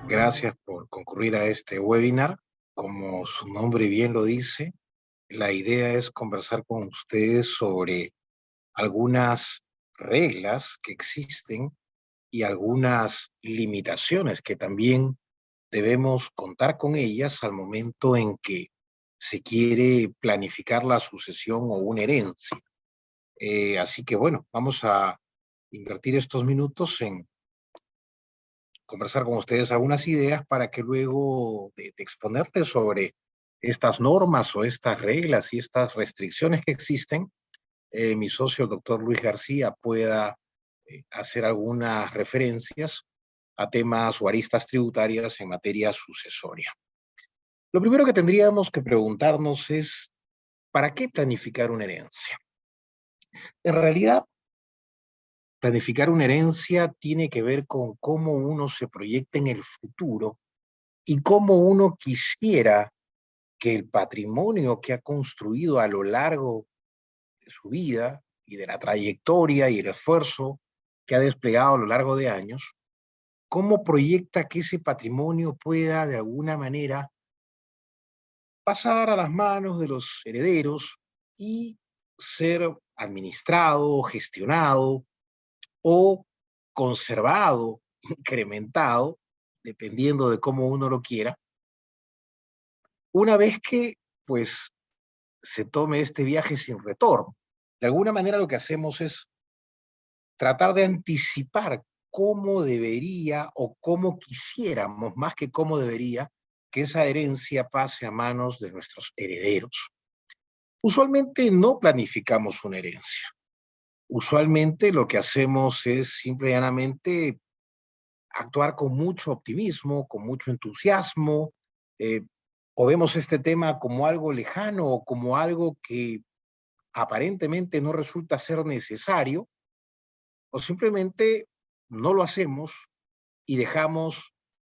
Gracias por concurrir a este webinar. Como su nombre bien lo dice, la idea es conversar con ustedes sobre algunas reglas que existen y algunas limitaciones que también debemos contar con ellas al momento en que se quiere planificar la sucesión o una herencia. Así que bueno, vamos a invertir estos minutos en conversar con ustedes algunas ideas para que luego de exponerles sobre estas normas o estas reglas y estas restricciones que existen, mi socio, el doctor Luis García, pueda hacer algunas referencias a temas o aristas tributarias en materia sucesoria. Lo primero que tendríamos que preguntarnos es, ¿para qué planificar una herencia? En realidad, planificar una herencia tiene que ver con cómo uno se proyecta en el futuro y cómo uno quisiera que el patrimonio que ha construido a lo largo de su vida y de la trayectoria y el esfuerzo que ha desplegado a lo largo de años, cómo proyecta que ese patrimonio pueda de alguna manera pasar a las manos de los herederos y ser administrado, gestionado o conservado, incrementado, dependiendo de cómo uno lo quiera, una vez que pues se tome este viaje sin retorno. De alguna manera lo que hacemos es tratar de anticipar cómo debería o cómo quisiéramos, más que cómo debería, que esa herencia pase a manos de nuestros herederos. Usualmente no planificamos una herencia. Usualmente lo que hacemos es simple y llanamente actuar con mucho optimismo, con mucho entusiasmo, eh, o vemos este tema como algo lejano o como algo que aparentemente no resulta ser necesario, o simplemente no lo hacemos y dejamos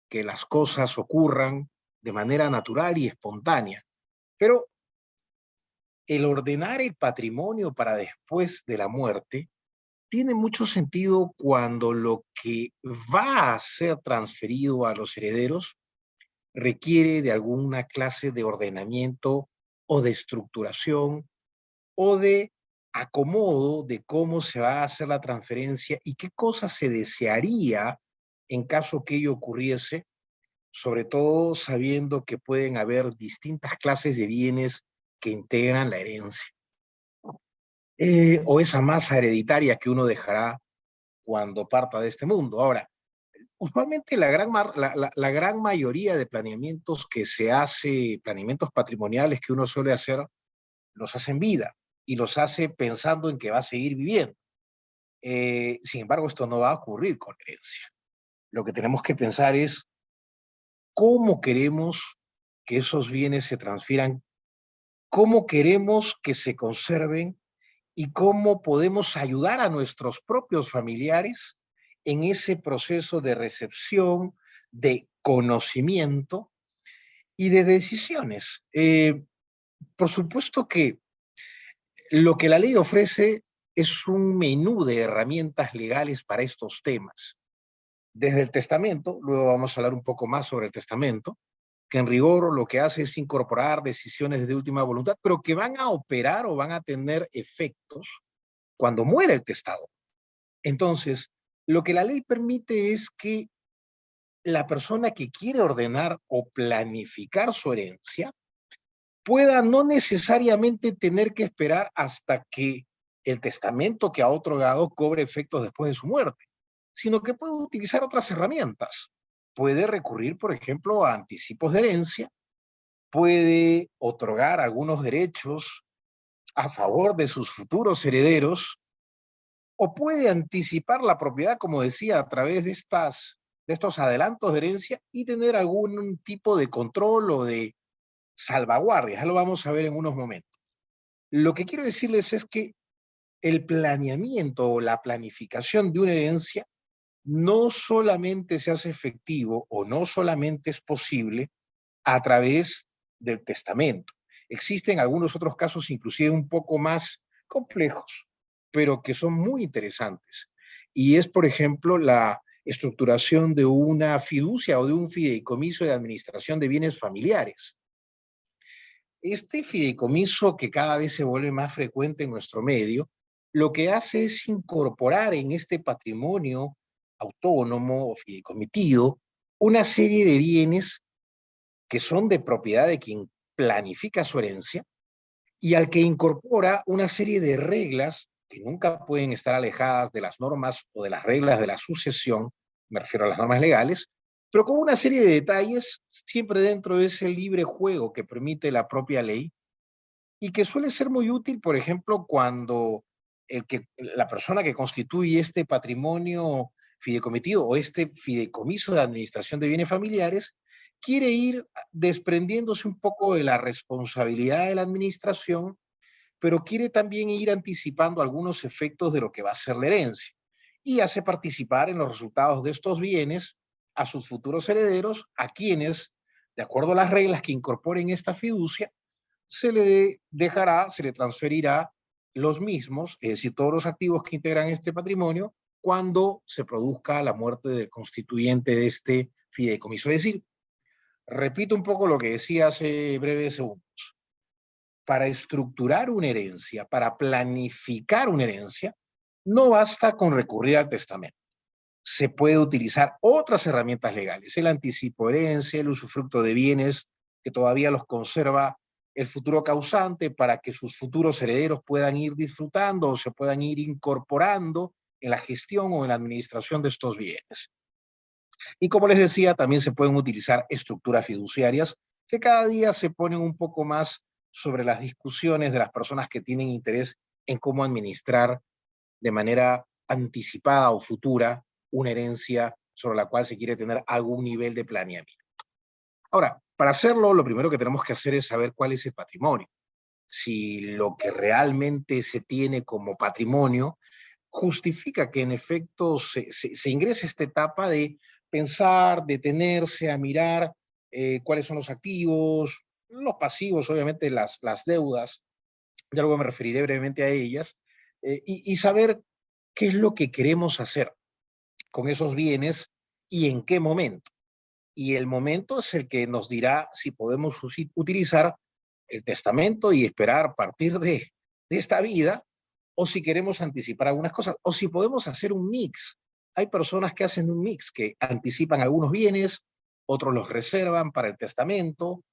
que las cosas ocurran de manera natural y espontánea. Pero el ordenar el patrimonio para después de la muerte tiene mucho sentido cuando lo que va a ser transferido a los herederos requiere de alguna clase de ordenamiento o de estructuración o de acomodo de cómo se va a hacer la transferencia y qué cosas se desearía en caso que ello ocurriese, sobre todo sabiendo que pueden haber distintas clases de bienes que integran la herencia, o esa masa hereditaria que uno dejará cuando parta de este mundo. Ahora, usualmente la gran mayoría de planeamientos que se hace, planeamientos patrimoniales que uno suele hacer, los hace en vida y los hace pensando en que va a seguir viviendo. Sin embargo, esto no va a ocurrir con herencia. Lo que tenemos que pensar es cómo queremos que esos bienes se transfieran, cómo queremos que se conserven y cómo podemos ayudar a nuestros propios familiares en ese proceso de recepción, de conocimiento y de decisiones. Por supuesto que lo que la ley ofrece es un menú de herramientas legales para estos temas. Desde el testamento, luego vamos a hablar un poco más sobre el testamento, que en rigor lo que hace es incorporar decisiones de última voluntad, pero que van a operar o van a tener efectos cuando muere el testador. Entonces, lo que la ley permite es que la persona que quiere ordenar o planificar su herencia pueda no necesariamente tener que esperar hasta que el testamento que ha otorgado cobre efectos después de su muerte, sino que puede utilizar otras herramientas. Puede recurrir, por ejemplo, a anticipos de herencia, puede otorgar algunos derechos a favor de sus futuros herederos, o puede anticipar la propiedad, como decía, a través de estos adelantos de herencia y tener algún tipo de control o de salvaguardia. Ya lo vamos a ver en unos momentos. Lo que quiero decirles es que el planeamiento o la planificación de una herencia no solamente se hace efectivo o no solamente es posible a través del testamento. Existen algunos otros casos inclusive un poco más complejos, pero que son muy interesantes. Y es, por ejemplo, estructuración de una fiducia o de un fideicomiso de administración de bienes familiares. Este fideicomiso, que cada vez se vuelve más frecuente en nuestro medio, lo que hace es incorporar en este patrimonio autónomo o fideicomitido una serie de bienes que son de propiedad de quien planifica su herencia y al que incorpora una serie de reglas que nunca pueden estar alejadas de las normas o de las reglas de la sucesión, me refiero a las normas legales, pero con una serie de detalles siempre dentro de ese libre juego que permite la propia ley y que suele ser muy útil, por ejemplo, cuando la persona que constituye este patrimonio fideikomitido o este fideicomiso de administración de bienes familiares quiere ir desprendiéndose un poco de la responsabilidad de la administración, pero quiere también ir anticipando algunos efectos de lo que va a ser la herencia y hace participar en los resultados de estos bienes a sus futuros herederos, a quienes, de acuerdo a las reglas que incorporen esta fiducia, se le transferirá los mismos, es decir, todos los activos que integran este patrimonio, cuando se produzca la muerte del constituyente de este fideicomiso. Es decir, repito un poco lo que decía hace breves segundos. Para estructurar una herencia, para planificar una herencia, no basta con recurrir al testamento. Se puede utilizar otras herramientas legales, el anticipo de herencia, el usufructo de bienes que todavía los conserva el futuro causante para que sus futuros herederos puedan ir disfrutando o se puedan ir incorporando en la gestión o en la administración de estos bienes. Y como les decía, también se pueden utilizar estructuras fiduciarias que cada día se ponen un poco más sobre las discusiones de las personas que tienen interés en cómo administrar de manera anticipada o futura una herencia sobre la cual se quiere tener algún nivel de planeamiento. Ahora, para hacerlo, lo primero que tenemos que hacer es saber cuál es el patrimonio. Si lo que realmente se tiene como patrimonio justifica que en efecto se ingrese esta etapa de pensar, detenerse, a mirar cuáles son los activos, los pasivos, obviamente las deudas, ya luego me referiré brevemente a ellas, y saber qué es lo que queremos hacer con esos bienes y en qué momento. Y el momento es el que nos dirá si podemos utilizar el testamento y esperar partir de esta vida, o si queremos anticipar algunas cosas, o si podemos hacer un mix. Hay personas que hacen un mix, que anticipan algunos bienes, otros los reservan para el testamento,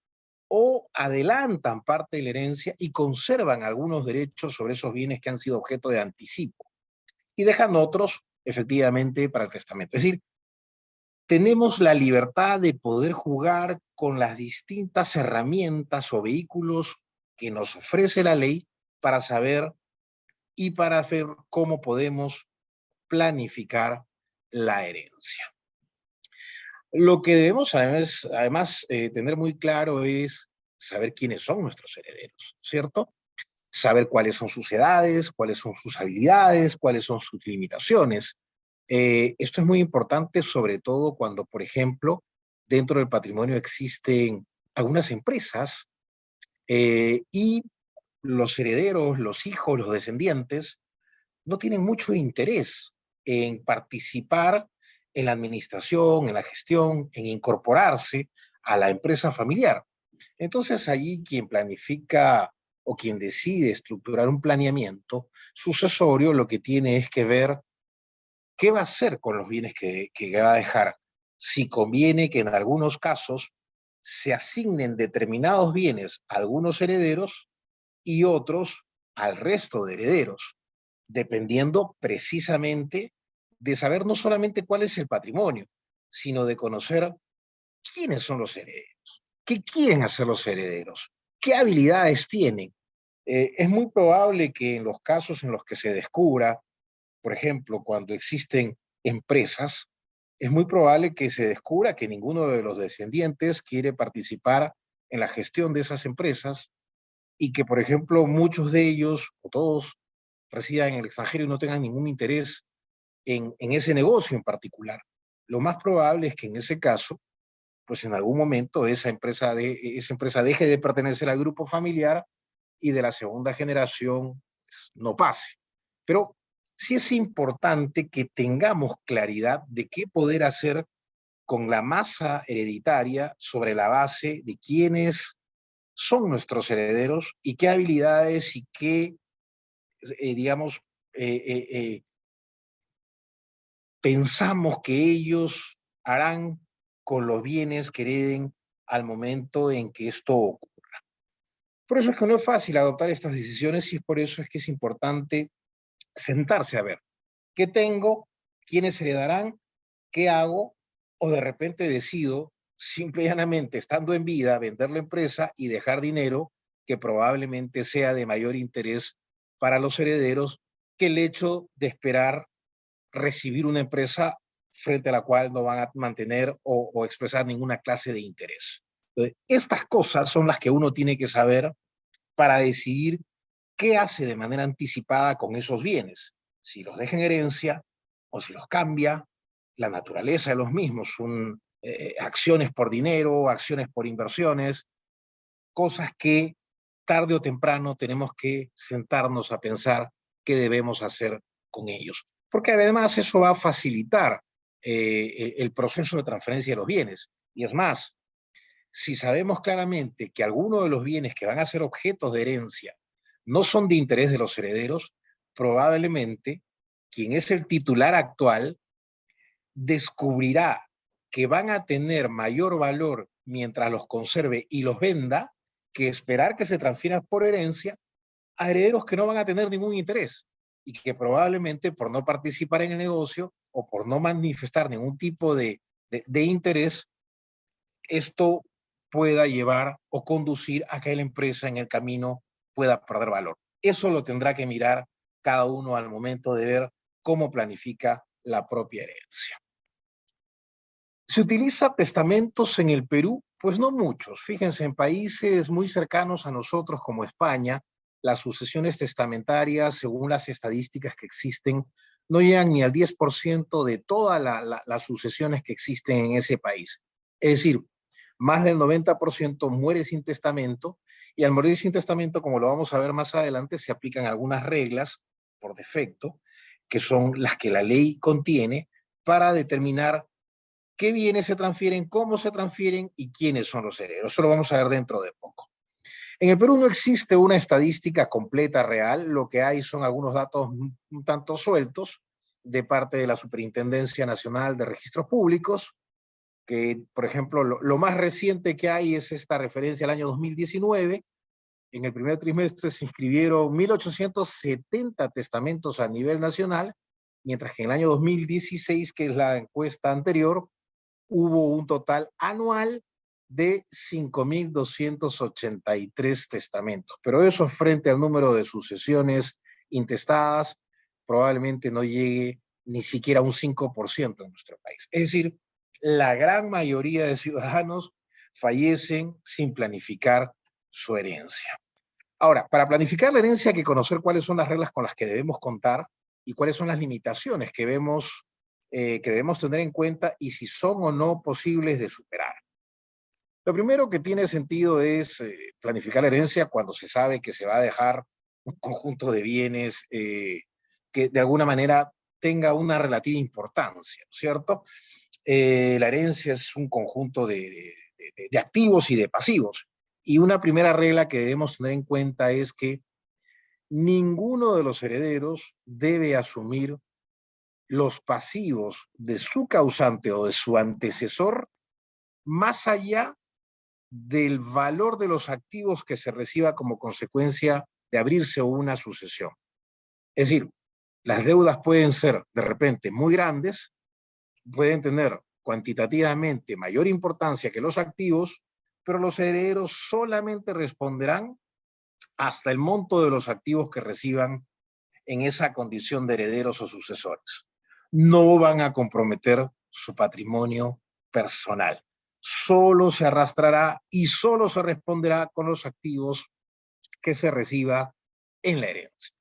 o adelantan parte de la herencia y conservan algunos derechos sobre esos bienes que han sido objeto de anticipo, y dejan otros, efectivamente, para el testamento. Es decir, tenemos la libertad de poder jugar con las distintas herramientas o vehículos que nos ofrece la ley para saber y para ver cómo podemos planificar la herencia. Lo que debemos además tener muy claro es saber quiénes son nuestros herederos, ¿cierto? Saber cuáles son sus edades, cuáles son sus habilidades, cuáles son sus limitaciones. Esto es muy importante, sobre todo cuando, por ejemplo, dentro del patrimonio existen algunas empresas y los herederos, los hijos, los descendientes, no tienen mucho interés en participar en la administración, en la gestión, en incorporarse a la empresa familiar. Entonces, allí quien planifica o quien decide estructurar un planeamiento sucesorio, lo que tiene es que ver qué va a hacer con los bienes que va a dejar. Si conviene que en algunos casos se asignen determinados bienes a algunos herederos y otros al resto de herederos, dependiendo precisamente de saber no solamente cuál es el patrimonio, sino de conocer quiénes son los herederos, qué quieren hacer los herederos, qué habilidades tienen. Es muy probable que en los casos en los que se descubra, por ejemplo, cuando existen empresas, es muy probable que se descubra que ninguno de los descendientes quiere participar en la gestión de esas empresas y que, por ejemplo, muchos de ellos o todos residan en el extranjero y no tengan ningún interés en ese negocio en particular. Lo más probable es que en ese caso, pues en algún momento esa empresa deje de pertenecer al grupo familiar y de la segunda generación pues, no pase. Pero sí es importante que tengamos claridad de qué poder hacer con la masa hereditaria sobre la base de quiénes son nuestros herederos y qué habilidades y qué, digamos, eh, eh, eh, pensamos que ellos harán con los bienes que hereden al momento en que esto ocurra. Por eso es que no es fácil adoptar estas decisiones y por eso es que es importante sentarse a ver qué tengo, quiénes heredarán, qué hago, o de repente decido, simple y llanamente, estando en vida, vender la empresa y dejar dinero que probablemente sea de mayor interés para los herederos que el hecho de esperar recibir una empresa frente a la cual no van a mantener o expresar ninguna clase de interés. Entonces, estas cosas son las que uno tiene que saber para decidir qué hace de manera anticipada con esos bienes, si los deja en herencia o si los cambia, la naturaleza de los mismos, son acciones por dinero, acciones por inversiones, cosas que tarde o temprano tenemos que sentarnos a pensar qué debemos hacer con ellos. Porque además eso va a facilitar el proceso de transferencia de los bienes. Y es más, si sabemos claramente que algunos de los bienes que van a ser objetos de herencia no son de interés de los herederos, probablemente quien es el titular actual descubrirá que van a tener mayor valor mientras los conserve y los venda que esperar que se transfieran por herencia a herederos que no van a tener ningún interés y que probablemente por no participar en el negocio o por no manifestar ningún tipo de interés, esto pueda llevar o conducir a que la empresa en el camino pueda perder valor. Eso lo tendrá que mirar cada uno al momento de ver cómo planifica la propia herencia. ¿Se utiliza testamentos en el Perú? Pues no muchos. Fíjense, en países muy cercanos a nosotros como España, las sucesiones testamentarias, según las estadísticas que existen, no llegan ni al 10% de todas las sucesiones que existen en ese país. Es decir, más del 90% muere sin testamento y al morir sin testamento, como lo vamos a ver más adelante, se aplican algunas reglas por defecto, que son las que la ley contiene para determinar qué bienes se transfieren, cómo se transfieren y quiénes son los herederos. Eso lo vamos a ver dentro de poco. En el Perú no existe una estadística completa real, lo que hay son algunos datos un tanto sueltos de parte de la Superintendencia Nacional de Registros Públicos, que, por ejemplo, lo más reciente que hay es esta referencia al año 2019. En el primer trimestre se inscribieron 1.870 testamentos a nivel nacional, mientras que en el año 2016, que es la encuesta anterior, hubo un total anual de 5.283 testamentos. Pero eso frente al número de sucesiones intestadas, probablemente no llegue ni siquiera a un 5% en nuestro país. Es decir, la gran mayoría de ciudadanos fallecen sin planificar su herencia. Ahora, para planificar la herencia hay que conocer cuáles son las reglas con las que debemos contar y cuáles son las limitaciones que debemos tener en cuenta y si son o no posibles de superar. Lo primero que tiene sentido es planificar la herencia cuando se sabe que se va a dejar un conjunto de bienes que de alguna manera tenga una relativa importancia, ¿cierto? La herencia es un conjunto de activos y de pasivos. Y una primera regla que debemos tener en cuenta es que ninguno de los herederos debe asumir los pasivos de su causante o de su antecesor más allá del valor de los activos que se reciba como consecuencia de abrirse una sucesión. Es decir, las deudas pueden ser de repente muy grandes, pueden tener cuantitativamente mayor importancia que los activos, pero los herederos solamente responderán hasta el monto de los activos que reciban en esa condición de herederos o sucesores. No van a comprometer su patrimonio personal. Solo se arrastrará y solo se responderá con los activos que se reciba en la herencia.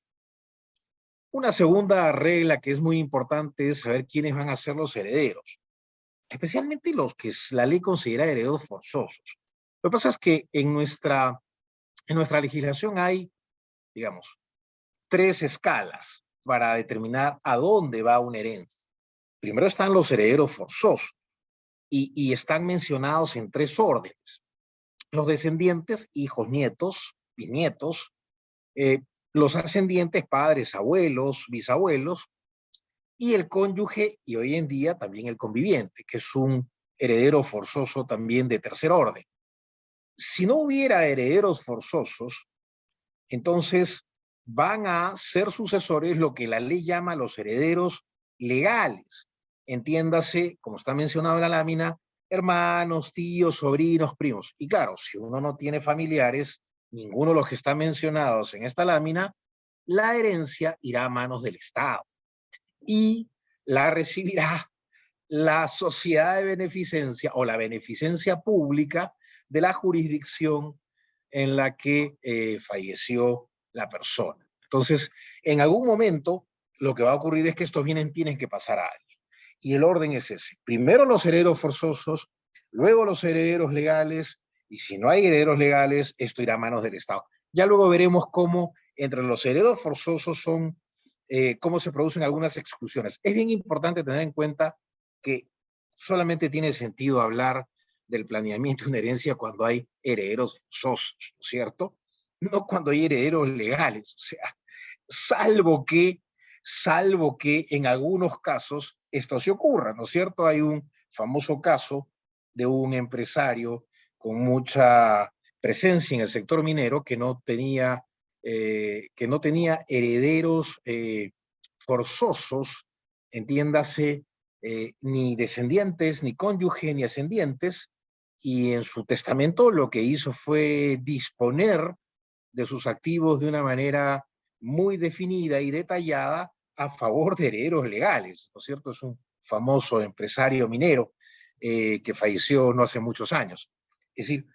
Una segunda regla que es muy importante es saber quiénes van a ser los herederos, especialmente los que la ley considera herederos forzosos. Lo que pasa es que en nuestra legislación hay, digamos, tres escalas. para determinar a dónde va una herencia. Primero están los herederos forzosos y están mencionados en tres órdenes. Los descendientes, hijos, nietos, bisnietos, eh, los ascendientes, padres, abuelos, bisabuelos, y el cónyuge y hoy en día también el conviviente, que es un heredero forzoso también de tercer orden. Si no hubiera herederos forzosos, entonces van a ser sucesores lo que la ley llama los herederos legales. Entiéndase, como está mencionado en la lámina, hermanos, tíos, sobrinos, primos. Y claro, si uno no tiene familiares, ninguno de los que están mencionados en esta lámina, la herencia irá a manos del Estado y la recibirá la sociedad de beneficencia o la beneficencia pública de la jurisdicción en la que falleció la persona. Entonces, en algún momento, lo que va a ocurrir es que estos bienes tienen que pasar a alguien. Y el orden es ese. Primero los herederos forzosos, luego los herederos legales, y si no hay herederos legales, esto irá a manos del Estado. Ya luego veremos cómo entre los herederos forzosos son, cómo se producen algunas exclusiones. Es bien importante tener en cuenta que solamente tiene sentido hablar del planeamiento de una herencia cuando hay herederos forzosos, ¿no es cierto? No cuando hay herederos legales, o sea, salvo que en algunos casos esto se ocurra, ¿no es cierto? Hay un famoso caso de un empresario con mucha presencia en el sector minero que no tenía herederos forzosos, entiéndase, ni descendientes, ni cónyuge, ni ascendientes, y en su testamento lo que hizo fue disponer de sus activos de una manera muy definida y detallada a favor de herederos legales, ¿no es cierto? Es un famoso empresario minero que falleció no hace muchos años. Es decir,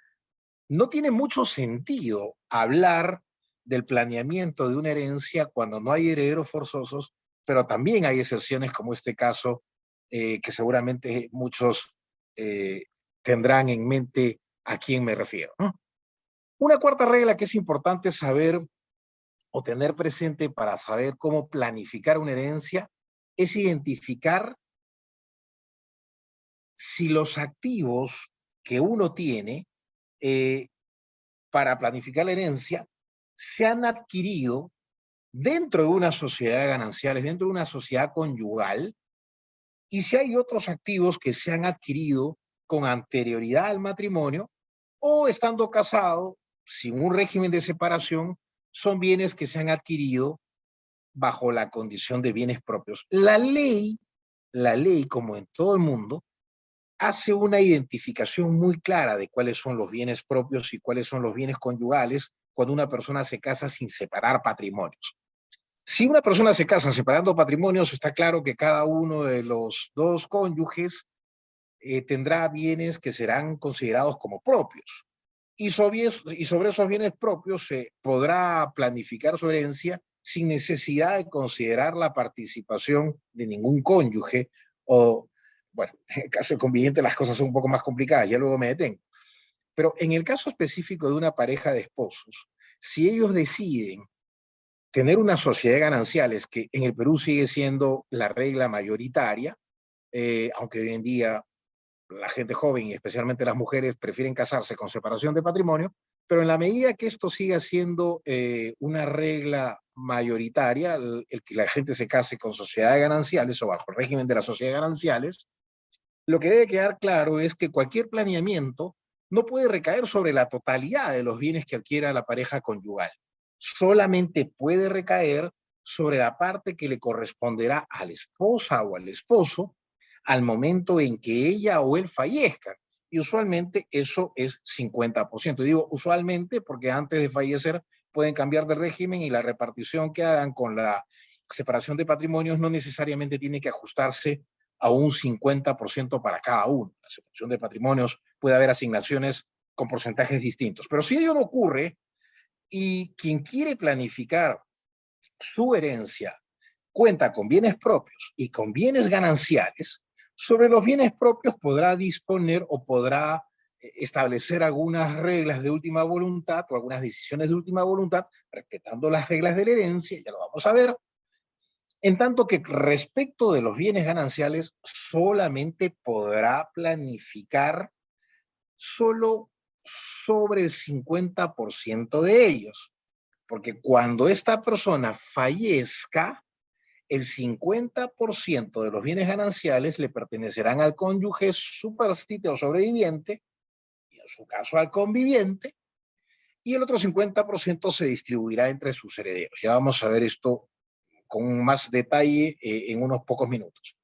no tiene mucho sentido hablar del planeamiento de una herencia cuando no hay herederos forzosos, pero también hay excepciones como este caso, que seguramente muchos eh, tendrán en mente a quién me refiero, ¿no? Una cuarta regla que es importante saber o tener presente para saber cómo planificar una herencia es identificar si los activos que uno tiene eh, para planificar la herencia se han adquirido dentro de una sociedad de gananciales, dentro de una sociedad conyugal, y si hay otros activos que se han adquirido con anterioridad al matrimonio o estando casado sin un régimen de separación, son bienes que se han adquirido bajo la condición de bienes propios. La ley, como en todo el mundo, hace una identificación muy clara de cuáles son los bienes propios y cuáles son los bienes conyugales cuando una persona se casa sin separar patrimonios. Si una persona se casa separando patrimonios, está claro que cada uno de los dos cónyuges tendrá bienes que serán considerados como propios. Y sobre esos bienes propios se podrá planificar su herencia sin necesidad de considerar la participación de ningún cónyuge o, bueno, en el caso del conviviente las cosas son un poco más complicadas, ya luego me detengo. Pero en el caso específico de una pareja de esposos, si ellos deciden tener una sociedad de gananciales, que en el Perú sigue siendo la regla mayoritaria, aunque hoy en día la gente joven y especialmente las mujeres prefieren casarse con separación de patrimonio, pero en la medida que esto siga siendo una regla mayoritaria, el que la gente se case con sociedades gananciales o bajo el régimen de las sociedades gananciales, lo que debe quedar claro es que cualquier planeamiento no puede recaer sobre la totalidad de los bienes que adquiera la pareja conyugal. Solamente puede recaer sobre la parte que le corresponderá a la esposa o al esposo al momento en que ella o él fallezcan. Y usualmente eso es 50%. Digo usualmente porque antes de fallecer pueden cambiar de régimen y la repartición que hagan con la separación de patrimonios no necesariamente tiene que ajustarse a un 50% para cada uno. La separación de patrimonios puede haber asignaciones con porcentajes distintos. Pero si ello no ocurre y quien quiere planificar su herencia cuenta con bienes propios y con bienes gananciales, sobre los bienes propios podrá disponer o podrá establecer algunas reglas de última voluntad o algunas decisiones de última voluntad, respetando las reglas de la herencia, ya lo vamos a ver, En tanto que respecto de los bienes gananciales, solamente podrá planificar solo sobre el 50% de ellos. Porque cuando esta persona fallezca, el 50% de los bienes gananciales le pertenecerán al cónyuge superstite o sobreviviente, y en su caso al conviviente, y el otro 50% se distribuirá entre sus herederos. Ya vamos a ver esto con más detalle en unos pocos minutos.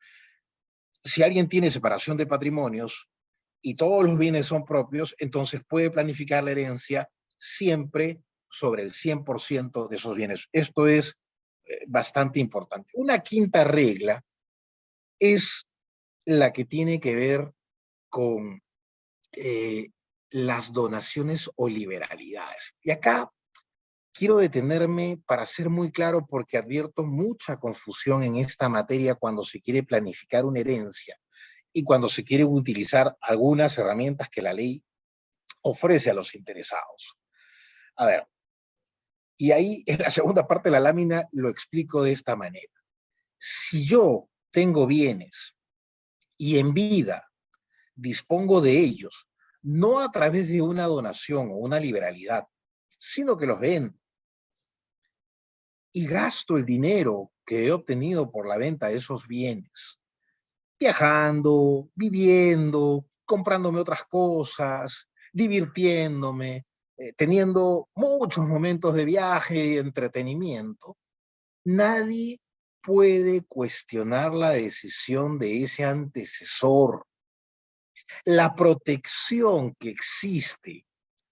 Si alguien tiene separación de patrimonios y todos los bienes son propios, entonces puede planificar la herencia siempre sobre el 100% de esos bienes. Esto es bastante importante. Una quinta regla es la que tiene que ver con las donaciones o liberalidades. Y acá quiero detenerme para ser muy claro porque advierto mucha confusión en esta materia cuando se quiere planificar una herencia y cuando se quieren utilizar algunas herramientas que la ley ofrece a los interesados. A ver, y ahí en la segunda parte de la lámina lo explico de esta manera. Si yo tengo bienes y en vida dispongo de ellos, no a través de una donación o una liberalidad, sino que los vendo y gasto el dinero que he obtenido por la venta de esos bienes, viajando, viviendo, comprándome otras cosas, divirtiéndome, teniendo muchos momentos de viaje y entretenimiento, nadie puede cuestionar la decisión de ese antecesor. La protección que existe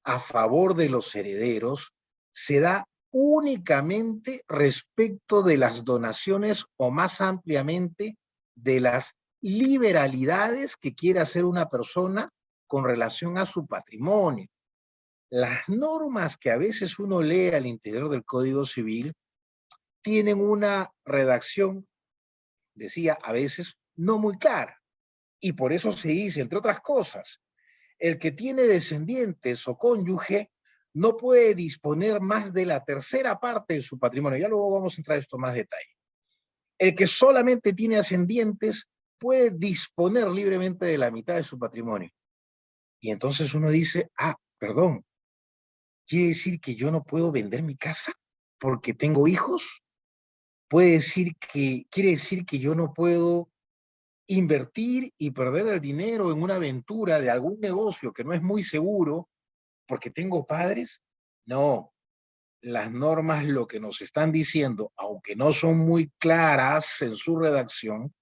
a favor de los herederos se da únicamente respecto de las donaciones o más ampliamente de las liberalidades que quiere hacer una persona con relación a su patrimonio. Las normas que a veces uno lee al interior del Código Civil tienen una redacción, decía, a veces no muy clara. Y por eso se dice, entre otras cosas, el que tiene descendientes o cónyuge no puede disponer más de la tercera parte de su patrimonio. Ya luego vamos a entrar a esto más detalle. El que solamente tiene ascendientes puede disponer libremente de la mitad de su patrimonio. Y entonces uno dice, perdón, ¿quiere decir que yo no puedo vender mi casa porque tengo hijos? ¿Quiere decir que yo no puedo invertir y perder el dinero en una aventura de algún negocio que no es muy seguro porque tengo padres? No, las normas lo que nos están diciendo, aunque no son muy claras en su redacción,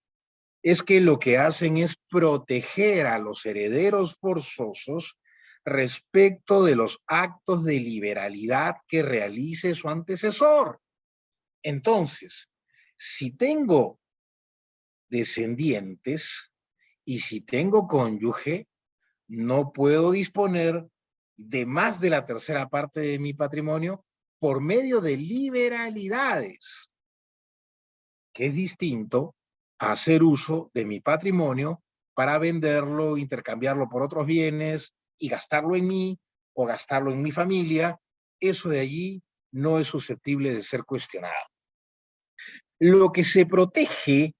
es que lo que hacen es proteger a los herederos forzosos respecto de los actos de liberalidad que realice su antecesor. Entonces, si tengo descendientes y si tengo cónyuge, no puedo disponer de más de la tercera parte de mi patrimonio por medio de liberalidades, que es distinto a hacer uso de mi patrimonio para venderlo, intercambiarlo por otros bienes y gastarlo en mí o gastarlo en mi familia. Eso de allí no es susceptible de ser cuestionado. Lo que se protege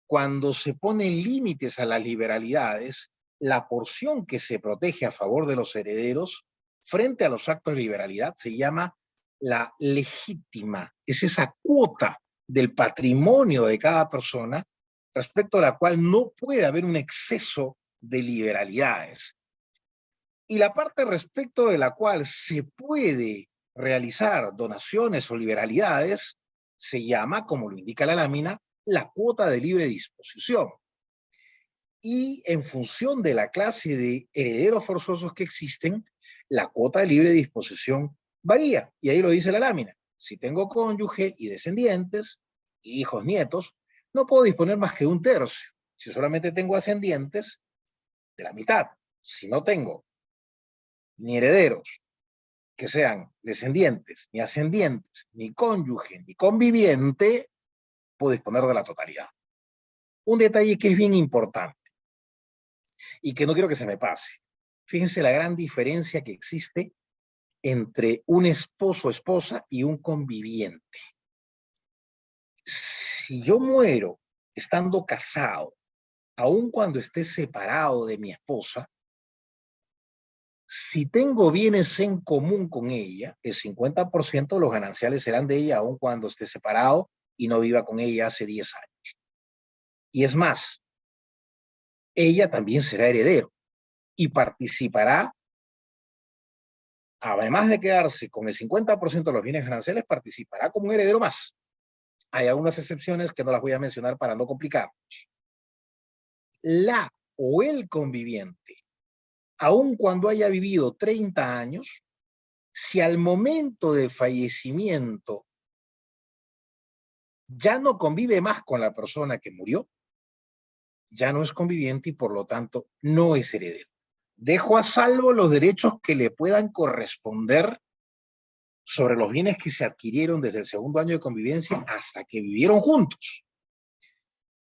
cuando se ponen límites a las liberalidades, la porción que se protege a favor de los herederos frente a los actos de liberalidad se llama la legítima. Es esa cuota del patrimonio de cada persona respecto a la cual no puede haber un exceso de liberalidades. Y la parte respecto de la cual se puede realizar donaciones o liberalidades se llama, como lo indica la lámina, la cuota de libre disposición. Y en función de la clase de herederos forzosos que existen, la cuota de libre disposición varía. Y ahí lo dice la lámina. Si tengo cónyuge y descendientes, hijos, nietos, no puedo disponer más que un tercio. Si solamente tengo ascendientes, de la mitad. Si no tengo ni herederos que sean descendientes, ni ascendientes, ni cónyuge, ni conviviente, puedo disponer de la totalidad. Un detalle que es bien importante y que no quiero que se me pase. Fíjense la gran diferencia que existe entre un esposo o esposa y un conviviente. si yo muero estando casado, aun cuando esté separado de mi esposa, si tengo bienes en común con ella, el 50% de los gananciales serán de ella, aun cuando esté separado y no viva con ella hace 10 años. Y es más, ella también será heredero y participará, además de quedarse con el 50% de los bienes gananciales, participará como un heredero más. Hay algunas excepciones que no las voy a mencionar para no complicar. La o el conviviente, aun cuando haya vivido 30 años, si al momento de fallecimiento ya no convive más con la persona que murió, ya no es conviviente y por lo tanto no es heredero. Dejo a salvo los derechos que le puedan corresponder sobre los bienes que se adquirieron desde el segundo año de convivencia hasta que vivieron juntos.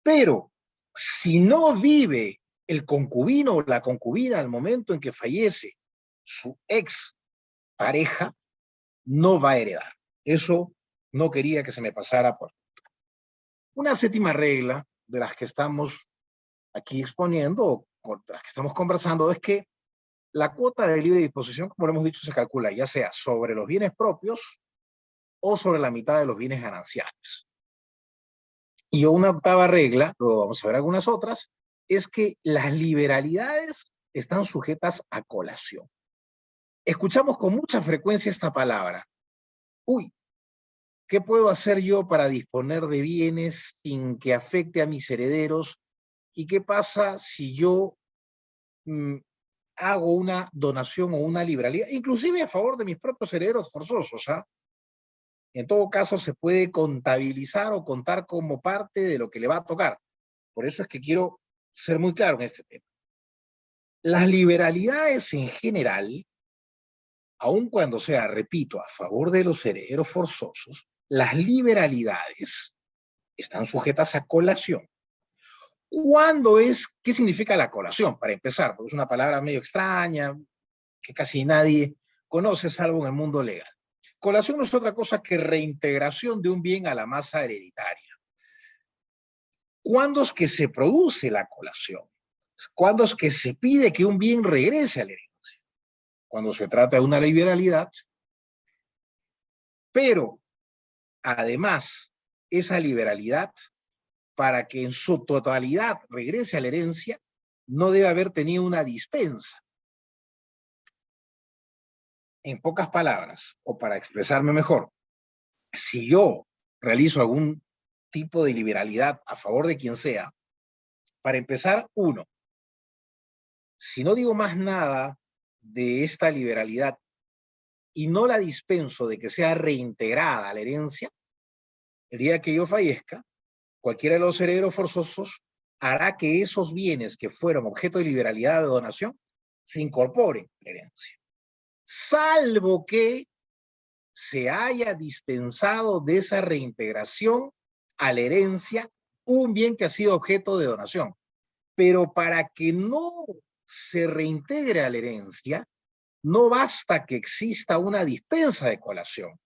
Pero si no vive el concubino o la concubina al momento en que fallece su ex pareja, no va a heredar. Eso no quería que se me pasara por. Una séptima regla de las que estamos aquí exponiendo o de las que estamos conversando es que la cuota de libre disposición, como lo hemos dicho, se calcula ya sea sobre los bienes propios o sobre la mitad de los bienes gananciales. Y una octava regla, luego vamos a ver algunas otras, es que las liberalidades están sujetas a colación. Escuchamos con mucha frecuencia esta palabra. Uy, ¿qué puedo hacer yo para disponer de bienes sin que afecte a mis herederos? ¿Y qué pasa si yo hago una donación o una liberalidad, inclusive a favor de mis propios herederos forzosos? En todo caso, se puede contabilizar o contar como parte de lo que le va a tocar. Por eso es que quiero ser muy claro en este tema. Las liberalidades en general, aun cuando sea, repito, a favor de los herederos forzosos, las liberalidades están sujetas a colación. ¿Qué significa la colación? Para empezar, porque es una palabra medio extraña, que casi nadie conoce, salvo en el mundo legal. Colación no es otra cosa que reintegración de un bien a la masa hereditaria. ¿Cuándo es que se produce la colación? ¿Cuándo es que se pide que un bien regrese a la herencia? Cuando se trata de una liberalidad, pero además esa liberalidad, para que en su totalidad regrese a la herencia, no debe haber tenido una dispensa. En pocas palabras, o para expresarme mejor, si yo realizo algún tipo de liberalidad a favor de quien sea, para empezar, uno, si no digo más nada de esta liberalidad y no la dispenso de que sea reintegrada a la herencia, el día que yo fallezca, cualquiera de los herederos forzosos hará que esos bienes que fueron objeto de liberalidad de donación se incorporen a la herencia, salvo que se haya dispensado de esa reintegración a la herencia un bien que ha sido objeto de donación. Pero para que no se reintegre a la herencia, no basta que exista una dispensa de colación.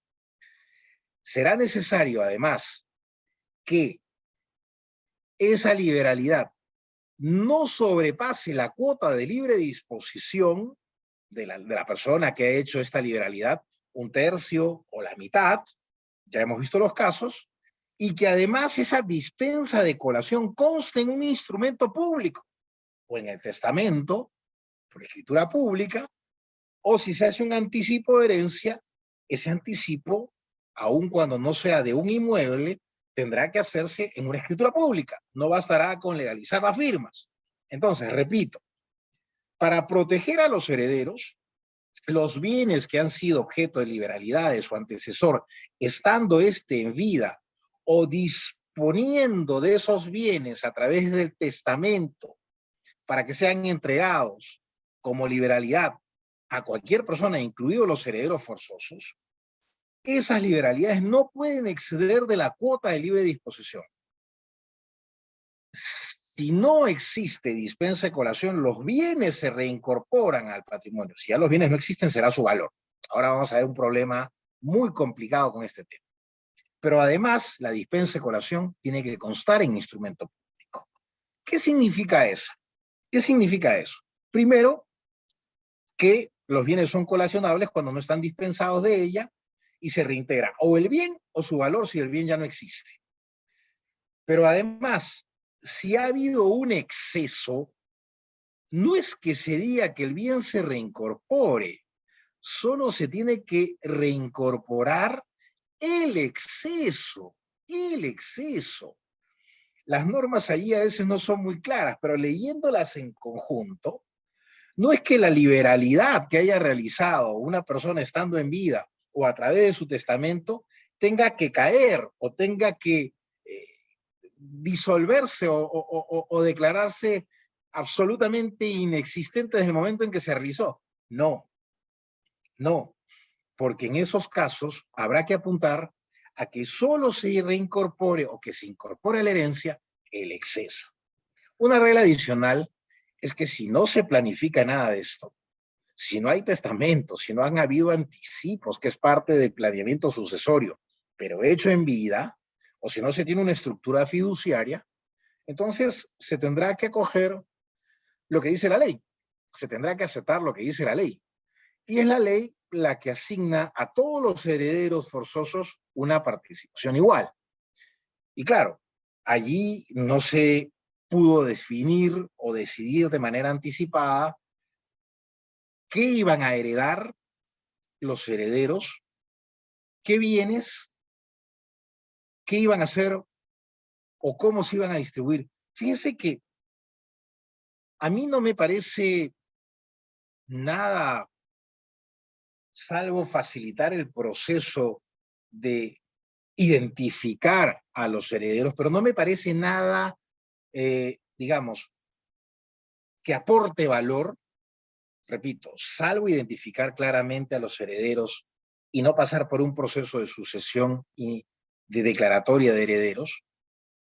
Será necesario, además, que esa liberalidad no sobrepase la cuota de libre disposición de la persona que ha hecho esta liberalidad, un tercio o la mitad, ya hemos visto los casos, y que además esa dispensa de colación conste en un instrumento público, o en el testamento, por escritura pública, o si se hace un anticipo de herencia, ese anticipo, aun cuando no sea de un inmueble, tendrá que hacerse en una escritura pública. No bastará con legalizar las firmas. Entonces, repito, para proteger a los herederos, los bienes que han sido objeto de liberalidad de su antecesor, estando éste en vida o disponiendo de esos bienes a través del testamento para que sean entregados como liberalidad a cualquier persona, incluidos los herederos forzosos, esas liberalidades no pueden exceder de la cuota de libre disposición. Si no existe dispensa de colación, los bienes se reincorporan al patrimonio. Si ya los bienes no existen, será su valor. Ahora vamos a ver un problema muy complicado con este tema. Pero además, la dispensa de colación tiene que constar en instrumento público. ¿Qué significa eso? ¿Qué significa eso? Primero, que los bienes son colacionables cuando no están dispensados de ella y se reintegra o el bien o su valor si el bien ya no existe. Pero además, si ha habido un exceso, no es que se diga que el bien se reincorpore, solo se tiene que reincorporar el exceso, el exceso. Las normas allí a veces no son muy claras, pero leyéndolas en conjunto, no es que la liberalidad que haya realizado una persona estando en vida o a través de su testamento tenga que caer o tenga que disolverse o declararse absolutamente inexistente desde el momento en que se realizó. No, no, porque en esos casos habrá que apuntar a que solo se reincorpore o que se incorpore a la herencia el exceso. Una regla adicional es que si no se planifica nada de esto, si no hay testamento, si no han habido anticipos, que es parte del planeamiento sucesorio, pero hecho en vida, o si no se tiene una estructura fiduciaria, entonces se tendrá que acoger lo que dice la ley, se tendrá que aceptar lo que dice la ley. Y es la ley la que asigna a todos los herederos forzosos una participación igual. Y claro, allí no se pudo definir o decidir de manera anticipada qué iban a heredar los herederos, qué bienes, qué iban a hacer o cómo se iban a distribuir. Fíjense que a mí no me parece nada salvo facilitar el proceso de identificar a los herederos, pero no me parece nada, digamos, que aporte valor, repito, salvo identificar claramente a los herederos y no pasar por un proceso de sucesión y de declaratoria de herederos,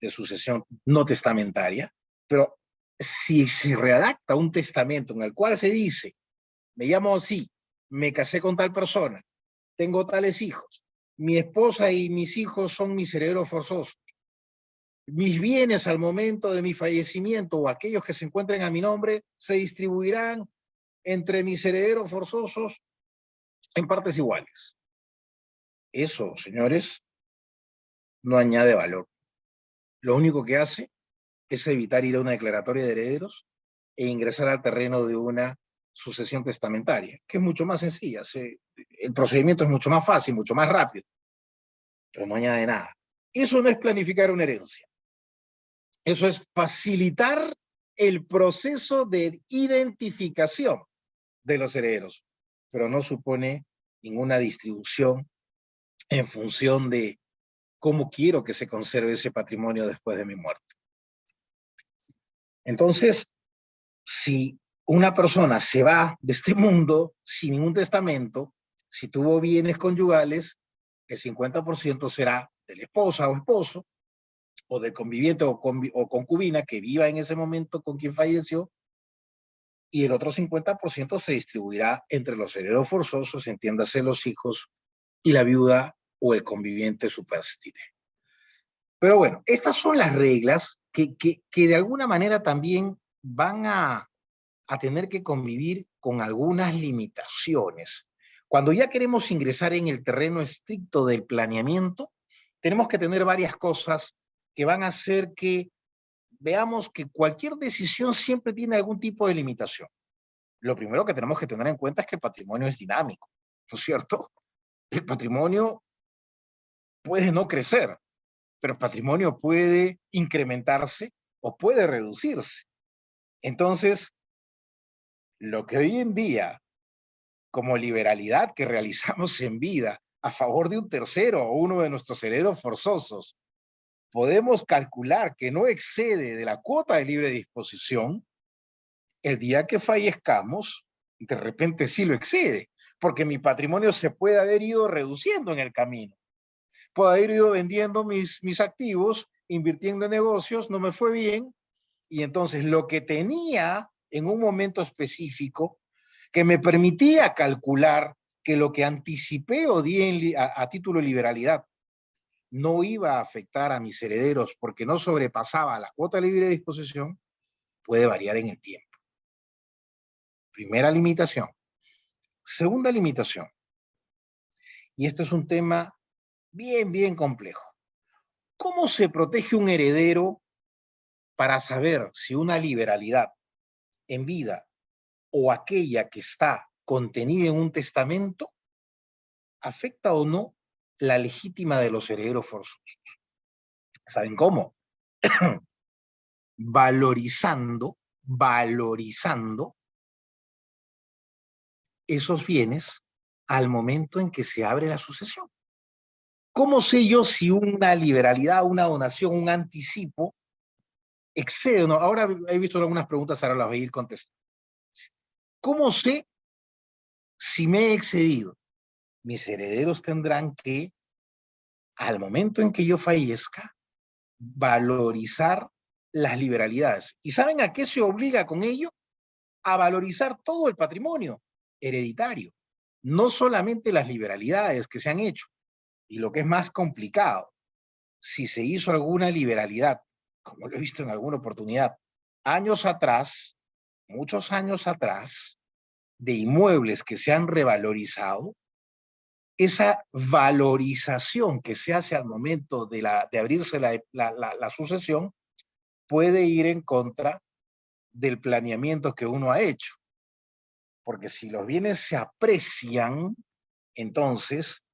de sucesión no testamentaria, pero si se redacta un testamento en el cual se dice, me llamo así, me casé con tal persona, tengo tales hijos, mi esposa y mis hijos son mis herederos forzosos, mis bienes al momento de mi fallecimiento o aquellos que se encuentren a mi nombre se distribuirán entre mis herederos forzosos en partes iguales. Eso, señores, no añade valor. Lo único que hace es evitar ir a una declaratoria de herederos e ingresar al terreno de una sucesión testamentaria, que es mucho más sencilla. El procedimiento es mucho más fácil, mucho más rápido, pero no añade nada. Eso no es planificar una herencia. Eso es facilitar el proceso de identificación de los herederos, pero no supone ninguna distribución en función de cómo quiero que se conserve ese patrimonio después de mi muerte. Entonces, si una persona se va de este mundo sin ningún testamento, si tuvo bienes conyugales, el 50% será de la esposa o esposo, o del conviviente o concubina que viva en ese momento con quien falleció, y el otro 50% se distribuirá entre los herederos forzosos, entiéndase los hijos y la viuda o el conviviente superstite. Pero bueno, estas son las reglas que de alguna manera también van a tener que convivir con algunas limitaciones. Cuando ya queremos ingresar en el terreno estricto del planeamiento, tenemos que tener varias cosas que van a hacer que veamos que cualquier decisión siempre tiene algún tipo de limitación. Lo primero que tenemos que tener en cuenta es que el patrimonio es dinámico, ¿no es cierto? El patrimonio puede no crecer, pero el patrimonio puede incrementarse o puede reducirse. Entonces, lo que hoy en día, como liberalidad que realizamos en vida a favor de un tercero o uno de nuestros herederos forzosos, podemos calcular que no excede de la cuota de libre disposición, el día que fallezcamos, de repente sí lo excede, porque mi patrimonio se puede haber ido reduciendo en el camino. Puedo haber ido vendiendo mis activos, invirtiendo en negocios, no me fue bien, y entonces lo que tenía en un momento específico, que me permitía calcular que lo que anticipé o di a título de liberalidad no iba a afectar a mis herederos porque no sobrepasaba la cuota libre de disposición, puede variar en el tiempo. Primera limitación. Segunda limitación, y este es un tema bien complejo. ¿Cómo se protege un heredero para saber si una liberalidad en vida o aquella que está contenida en un testamento afecta o no la legítima de los herederos forzosos? ¿Saben cómo? Valorizando esos bienes al momento en que se abre la sucesión. ¿Cómo sé yo si una liberalidad, una donación, un anticipo excede o no? Ahora he visto algunas preguntas, ahora las voy a ir contestando. ¿Cómo sé si me he excedido? Mis herederos tendrán que, al momento en que yo fallezca, valorizar las liberalidades. ¿Y saben a qué se obliga con ello? A valorizar todo el patrimonio hereditario, no solamente las liberalidades que se han hecho. Y lo que es más complicado, si se hizo alguna liberalidad, como lo he visto en alguna oportunidad, años atrás, muchos años atrás, de inmuebles que se han revalorizado, esa valorización que se hace al momento de abrirse la sucesión puede ir en contra del planeamiento que uno ha hecho. Porque si los bienes se aprecian, entonces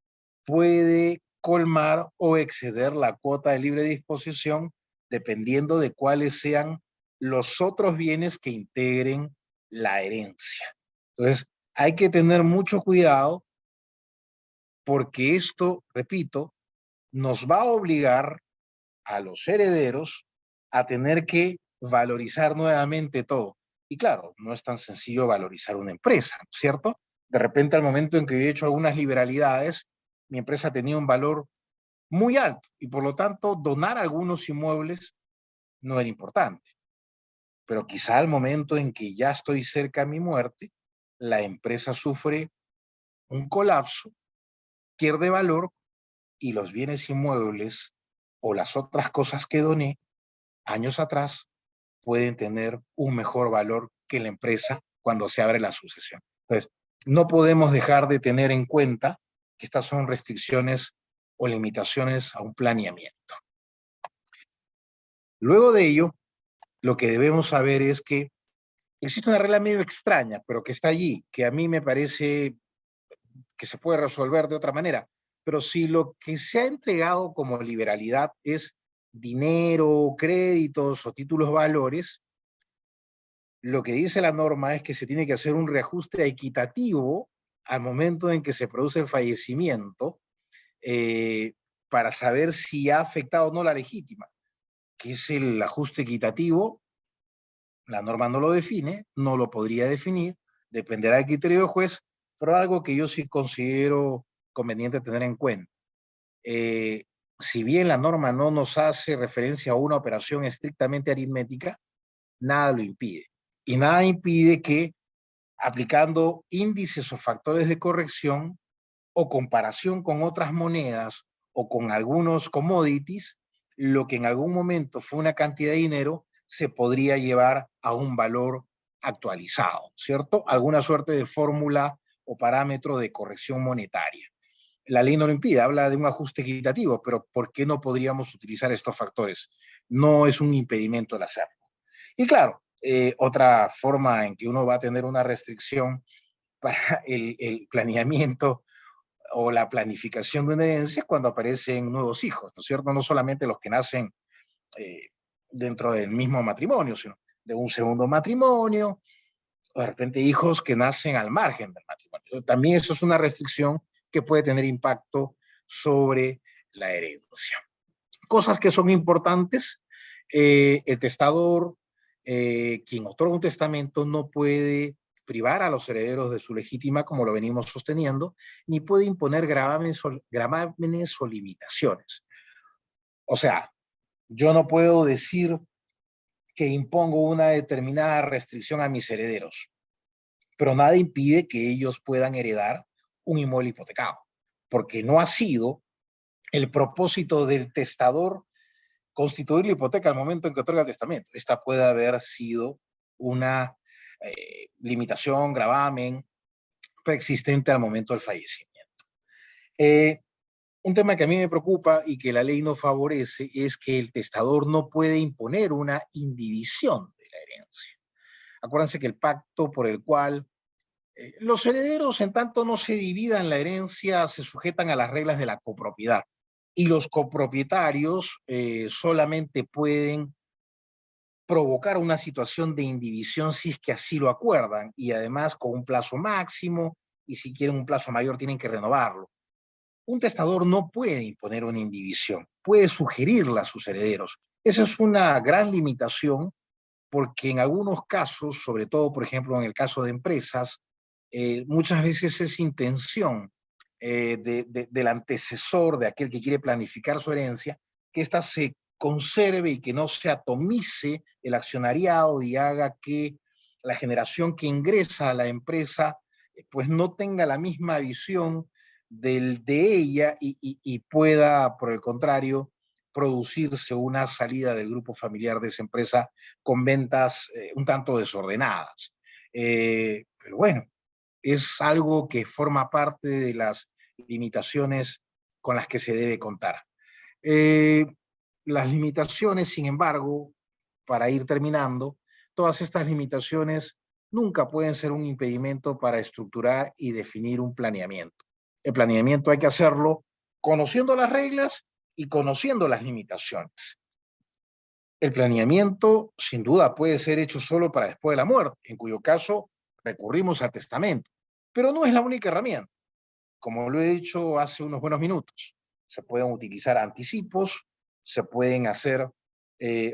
puede colmar o exceder la cuota de libre disposición dependiendo de cuáles sean los otros bienes que integren la herencia. Entonces, hay que tener mucho cuidado porque esto, repito, nos va a obligar a los herederos a tener que valorizar nuevamente todo. Y claro, no es tan sencillo valorizar una empresa, ¿no es cierto? De repente, al momento en que yo he hecho algunas liberalidades, mi empresa tenía un valor muy alto y por lo tanto donar algunos inmuebles no era importante. Pero quizá al momento en que ya estoy cerca de mi muerte, la empresa sufre un colapso, pierde valor y los bienes inmuebles o las otras cosas que doné años atrás pueden tener un mejor valor que la empresa cuando se abre la sucesión. Entonces, no podemos dejar de tener en cuenta que estas son restricciones o limitaciones a un planeamiento. Luego de ello, lo que debemos saber es que existe una regla medio extraña, pero que está allí, que a mí me parece que se puede resolver de otra manera. Pero si lo que se ha entregado como liberalidad es dinero, créditos o títulos valores, lo que dice la norma es que se tiene que hacer un reajuste equitativo al momento en que se produce el fallecimiento para saber si ha afectado o no la legítima. ¿Qué es el ajuste equitativo? La norma no lo define, no lo podría definir, dependerá del criterio del juez, pero algo que yo sí considero conveniente tener en cuenta. Si bien la norma no nos hace referencia a una operación estrictamente aritmética, nada lo impide. Y nada impide que aplicando índices o factores de corrección o comparación con otras monedas o con algunos commodities, lo que en algún momento fue una cantidad de dinero se podría llevar a un valor actualizado, ¿cierto? Alguna suerte de fórmula o parámetro de corrección monetaria. La ley no lo impide, habla de un ajuste equitativo, pero ¿por qué no podríamos utilizar estos factores? No es un impedimento el hacerlo. Y claro, otra forma en que uno va a tener una restricción para el planeamiento o la planificación de una herencia es cuando aparecen nuevos hijos, ¿no es cierto? No solamente los que nacen eh, dentro del mismo matrimonio, sino de un segundo matrimonio, o de repente hijos que nacen al margen del matrimonio. También eso es una restricción que puede tener impacto sobre la herencia. Cosas que son importantes, el testador, quien otorga un testamento, no puede privar a los herederos de su legítima, como lo venimos sosteniendo, ni puede imponer gravámenes o limitaciones. O sea, yo no puedo decir que impongo una determinada restricción a mis herederos, pero nada impide que ellos puedan heredar un inmueble hipotecado, porque no ha sido el propósito del testador constituir la hipoteca al momento en que otorga el testamento. Esta puede haber sido una limitación, gravamen preexistente al momento del fallecimiento. Un tema que a mí me preocupa y que la ley no favorece es que el testador no puede imponer una indivisión de la herencia. Acuérdense que el pacto por el cual los herederos, en tanto no se dividan la herencia, se sujetan a las reglas de la copropiedad. Y los copropietarios solamente pueden provocar una situación de indivisión si es que así lo acuerdan, y además con un plazo máximo, y si quieren un plazo mayor tienen que renovarlo. Un testador no puede imponer una indivisión, puede sugerirla a sus herederos. Esa es una gran limitación porque en algunos casos, sobre todo, por ejemplo, en el caso de empresas, muchas veces es intención del antecesor, de aquel que quiere planificar su herencia, que ésta se conserve y que no se atomice el accionariado y haga que la generación que ingresa a la empresa pues no tenga la misma visión de ella y pueda, por el contrario, producirse una salida del grupo familiar de esa empresa con ventas un tanto desordenadas. Pero bueno, es algo que forma parte de las limitaciones con las que se debe contar. Eh, las limitaciones, sin embargo, para ir terminando, todas estas limitaciones nunca pueden ser un impedimento para estructurar y definir un planeamiento. El planeamiento hay que hacerlo conociendo las reglas y conociendo las limitaciones. El planeamiento, sin duda, puede ser hecho solo para después de la muerte, en cuyo caso recurrimos al testamento, pero no es la única herramienta. Como lo he dicho hace unos buenos minutos, se pueden utilizar anticipos, se pueden hacer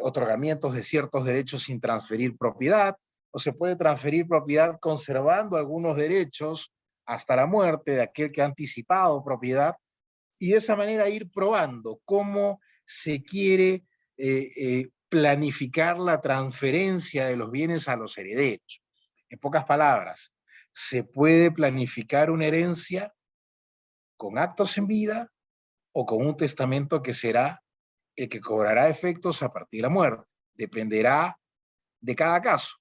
otorgamientos de ciertos derechos sin transferir propiedad, o se puede transferir propiedad conservando algunos derechos hasta la muerte de aquel que ha anticipado propiedad, y de esa manera ir probando cómo se quiere planificar la transferencia de los bienes a los herederos. En pocas palabras, se puede planificar una herencia con actos en vida o con un testamento que será el que cobrará efectos a partir de la muerte. Dependerá de cada caso,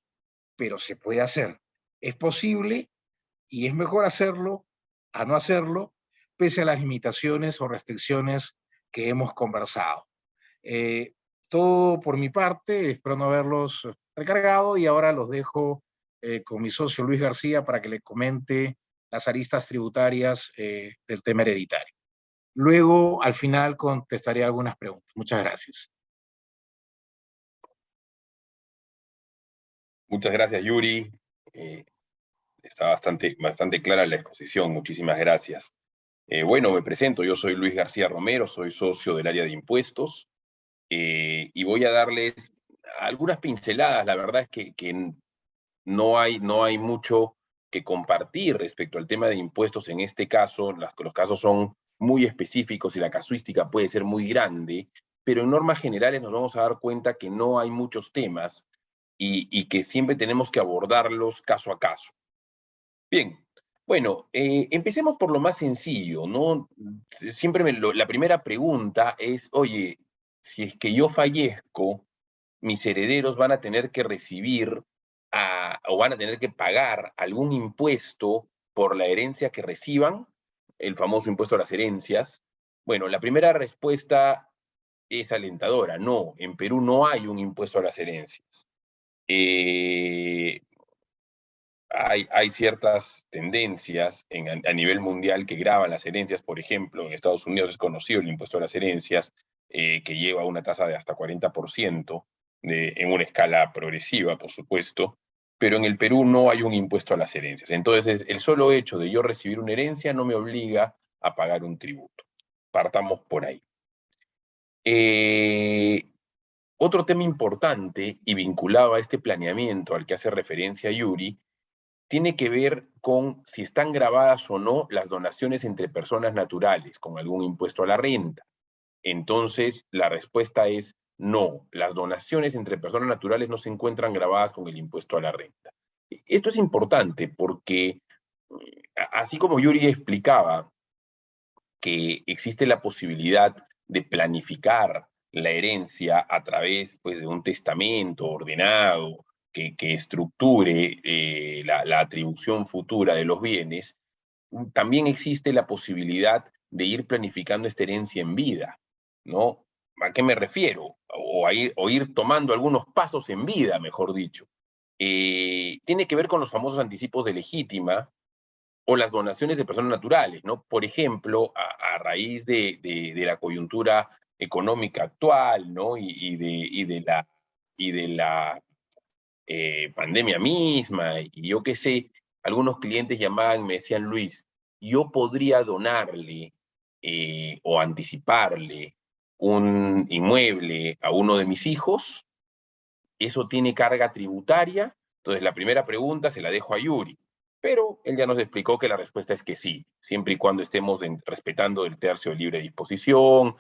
pero se puede hacer. Es posible y es mejor hacerlo a no hacerlo, pese a las limitaciones o restricciones que hemos conversado. Eh, todo por mi parte, espero no haberlos recargado y ahora los dejo con mi socio Luis García para que le comente las aristas tributarias del tema hereditario. Luego, al final, contestaré algunas preguntas. Muchas gracias. Muchas gracias, Yuri. Está bastante clara la exposición. Muchísimas gracias. Bueno, me presento. Yo soy Luis García Romero, soy socio del área de impuestos y voy a darles algunas pinceladas. La verdad es que no hay mucho que compartir respecto al tema de impuestos en este caso. Los casos son muy específicos y la casuística puede ser muy grande, pero en normas generales nos vamos a dar cuenta que no hay muchos temas y que siempre tenemos que abordarlos caso a caso. Bien, bueno, empecemos por lo más sencillo, ¿no? Siempre la primera pregunta es, oye, si es que yo fallezco, mis herederos van a tener que recibir o van a tener que pagar algún impuesto por la herencia que reciban, el famoso impuesto a las herencias. Bueno, la primera respuesta es alentadora. No, en Perú no hay un impuesto a las herencias. Eh, hay ciertas tendencias a nivel mundial que graban las herencias. Por ejemplo, en Estados Unidos es conocido el impuesto a las herencias, que lleva una tasa de hasta 40%, en una escala progresiva, por supuesto, pero en el Perú no hay un impuesto a las herencias. Entonces, el solo hecho de yo recibir una herencia no me obliga a pagar un tributo. Partamos por ahí. Otro tema importante y vinculado a este planeamiento al que hace referencia Yuri, tiene que ver con si están grabadas o no las donaciones entre personas naturales con algún impuesto a la renta. Entonces, la respuesta es no, las donaciones entre personas naturales no se encuentran grabadas con el impuesto a la renta. Esto es importante porque, así como Yuri explicaba, que existe la posibilidad de planificar la herencia a través, pues, de un testamento ordenado que estructure la atribución futura de los bienes, también existe la posibilidad de ir planificando esta herencia en vida, ¿no? ¿A qué me refiero? O ir tomando algunos pasos en vida, mejor dicho. Tiene que ver con los famosos anticipos de legítima o las donaciones de personas naturales, ¿no? Por ejemplo, a raíz de la coyuntura económica actual, ¿no? Y de la pandemia misma, y yo qué sé, algunos clientes llamaban, me decían, Luis, yo podría donarle o anticiparle un inmueble a uno de mis hijos, eso tiene carga tributaria. Entonces la primera pregunta se la dejo a Yuri, pero él ya nos explicó que la respuesta es que sí, siempre y cuando estemos respetando el tercio de libre disposición,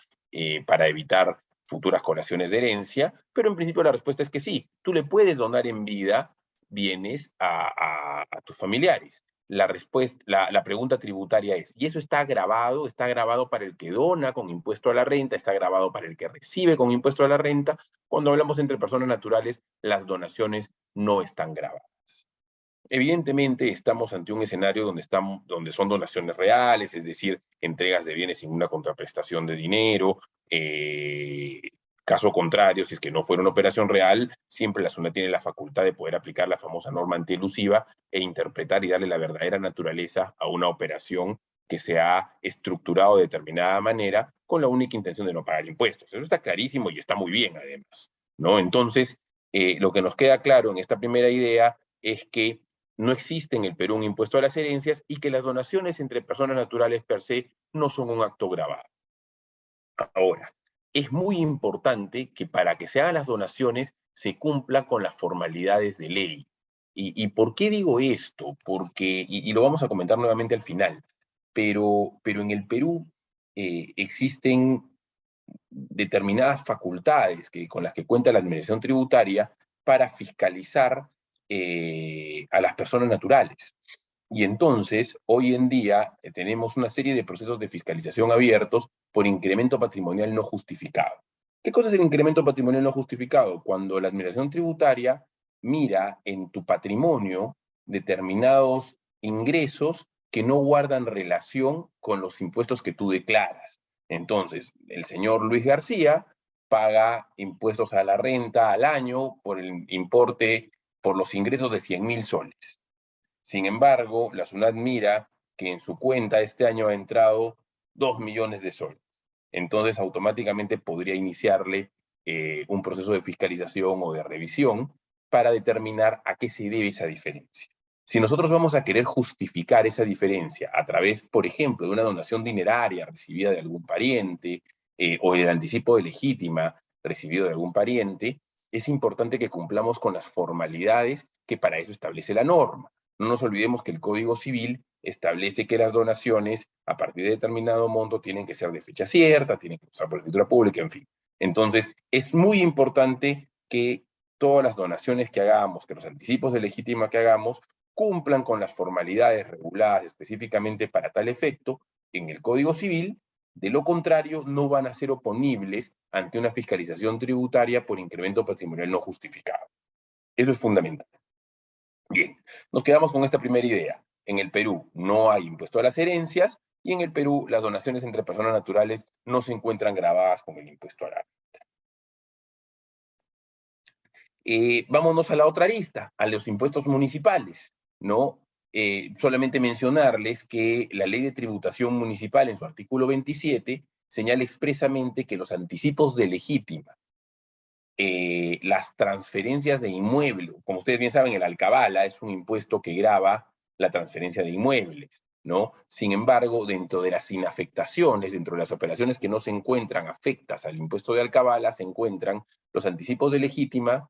para evitar futuras colaciones de herencia, pero en principio la respuesta es que sí, tú le puedes donar en vida bienes a tus familiares. La pregunta tributaria es, ¿y eso está grabado? ¿Está grabado para el que dona con impuesto a la renta? ¿Está grabado para el que recibe con impuesto a la renta? Cuando hablamos entre personas naturales, las donaciones no están grabadas. Evidentemente, estamos ante un escenario donde son donaciones reales, es decir, entregas de bienes sin una contraprestación de dinero. Caso contrario, si es que no fuera una operación real, siempre la SUNAT tiene la facultad de poder aplicar la famosa norma antielusiva e interpretar y darle la verdadera naturaleza a una operación que se ha estructurado de determinada manera con la única intención de no pagar impuestos. Eso está clarísimo y está muy bien, además, ¿no? Entonces, lo que nos queda claro en esta primera idea es que no existe en el Perú un impuesto a las herencias y que las donaciones entre personas naturales per se no son un acto grabado. Ahora, es muy importante que para que se hagan las donaciones se cumpla con las formalidades de ley. ¿Y por qué digo esto? Porque, y lo vamos a comentar nuevamente al final, pero en el Perú existen determinadas facultades con las que cuenta la administración tributaria para fiscalizar a las personas naturales. Y entonces, hoy en día, tenemos una serie de procesos de fiscalización abiertos por incremento patrimonial no justificado. ¿Qué cosa es el incremento patrimonial no justificado? Cuando la administración tributaria mira en tu patrimonio determinados ingresos que no guardan relación con los impuestos que tú declaras. Entonces, el señor Luis García paga impuestos a la renta al año por el importe, por los ingresos de 100.000 soles. Sin embargo, la SUNAT mira que en su cuenta este año ha entrado 2 millones de soles. Entonces, automáticamente podría iniciarle un proceso de fiscalización o de revisión para determinar a qué se debe esa diferencia. Si nosotros vamos a querer justificar esa diferencia a través, por ejemplo, de una donación dineraria recibida de algún pariente o del anticipo de legítima recibido de algún pariente, es importante que cumplamos con las formalidades que para eso establece la norma. No nos olvidemos que el Código Civil establece que las donaciones a partir de determinado monto tienen que ser de fecha cierta, tienen que pasar por escritura pública, en fin. Entonces, es muy importante que todas las donaciones que hagamos, que los anticipos de legítima que hagamos, cumplan con las formalidades reguladas específicamente para tal efecto en el Código Civil. De lo contrario, no van a ser oponibles ante una fiscalización tributaria por incremento patrimonial no justificado. Eso es fundamental. Bien, nos quedamos con esta primera idea. En el Perú no hay impuesto a las herencias y en el Perú las donaciones entre personas naturales no se encuentran gravadas con el impuesto a la renta. Vámonos a la otra lista, a los impuestos municipales, ¿no? Solamente mencionarles que la Ley de Tributación Municipal en su artículo 27 señala expresamente que los anticipos de legítima, las transferencias de inmueble, como ustedes bien saben, el alcabala es un impuesto que grava la transferencia de inmuebles, ¿no? Sin embargo, dentro de las inafectaciones, dentro de las operaciones que no se encuentran afectas al impuesto de alcabala, se encuentran los anticipos de legítima,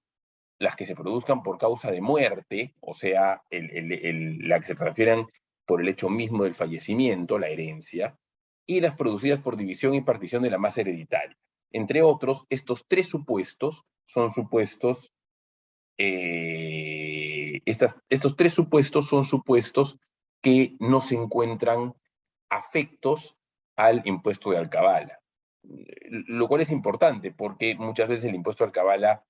las que se produzcan por causa de muerte, o sea, la que se transfieran por el hecho mismo del fallecimiento, la herencia, y las producidas por división y partición de la masa hereditaria. Entre otros, estos tres supuestos son supuestos, estos tres supuestos son supuestos que no se encuentran afectos al impuesto de alcabala. Lo cual es importante porque muchas veces el impuesto de alcabala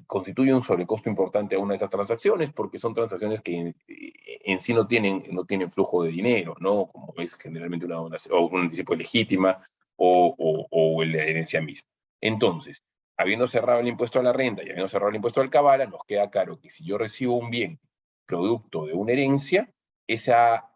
constituye un sobrecosto importante a una de esas transacciones porque son transacciones que en sí no tienen flujo de dinero, ¿no? Como es generalmente una donación o un anticipo legítima o la herencia misma. Entonces, habiendo cerrado el impuesto a la renta y habiendo cerrado el impuesto a alcabala, nos queda claro que si yo recibo un bien producto de una herencia, esa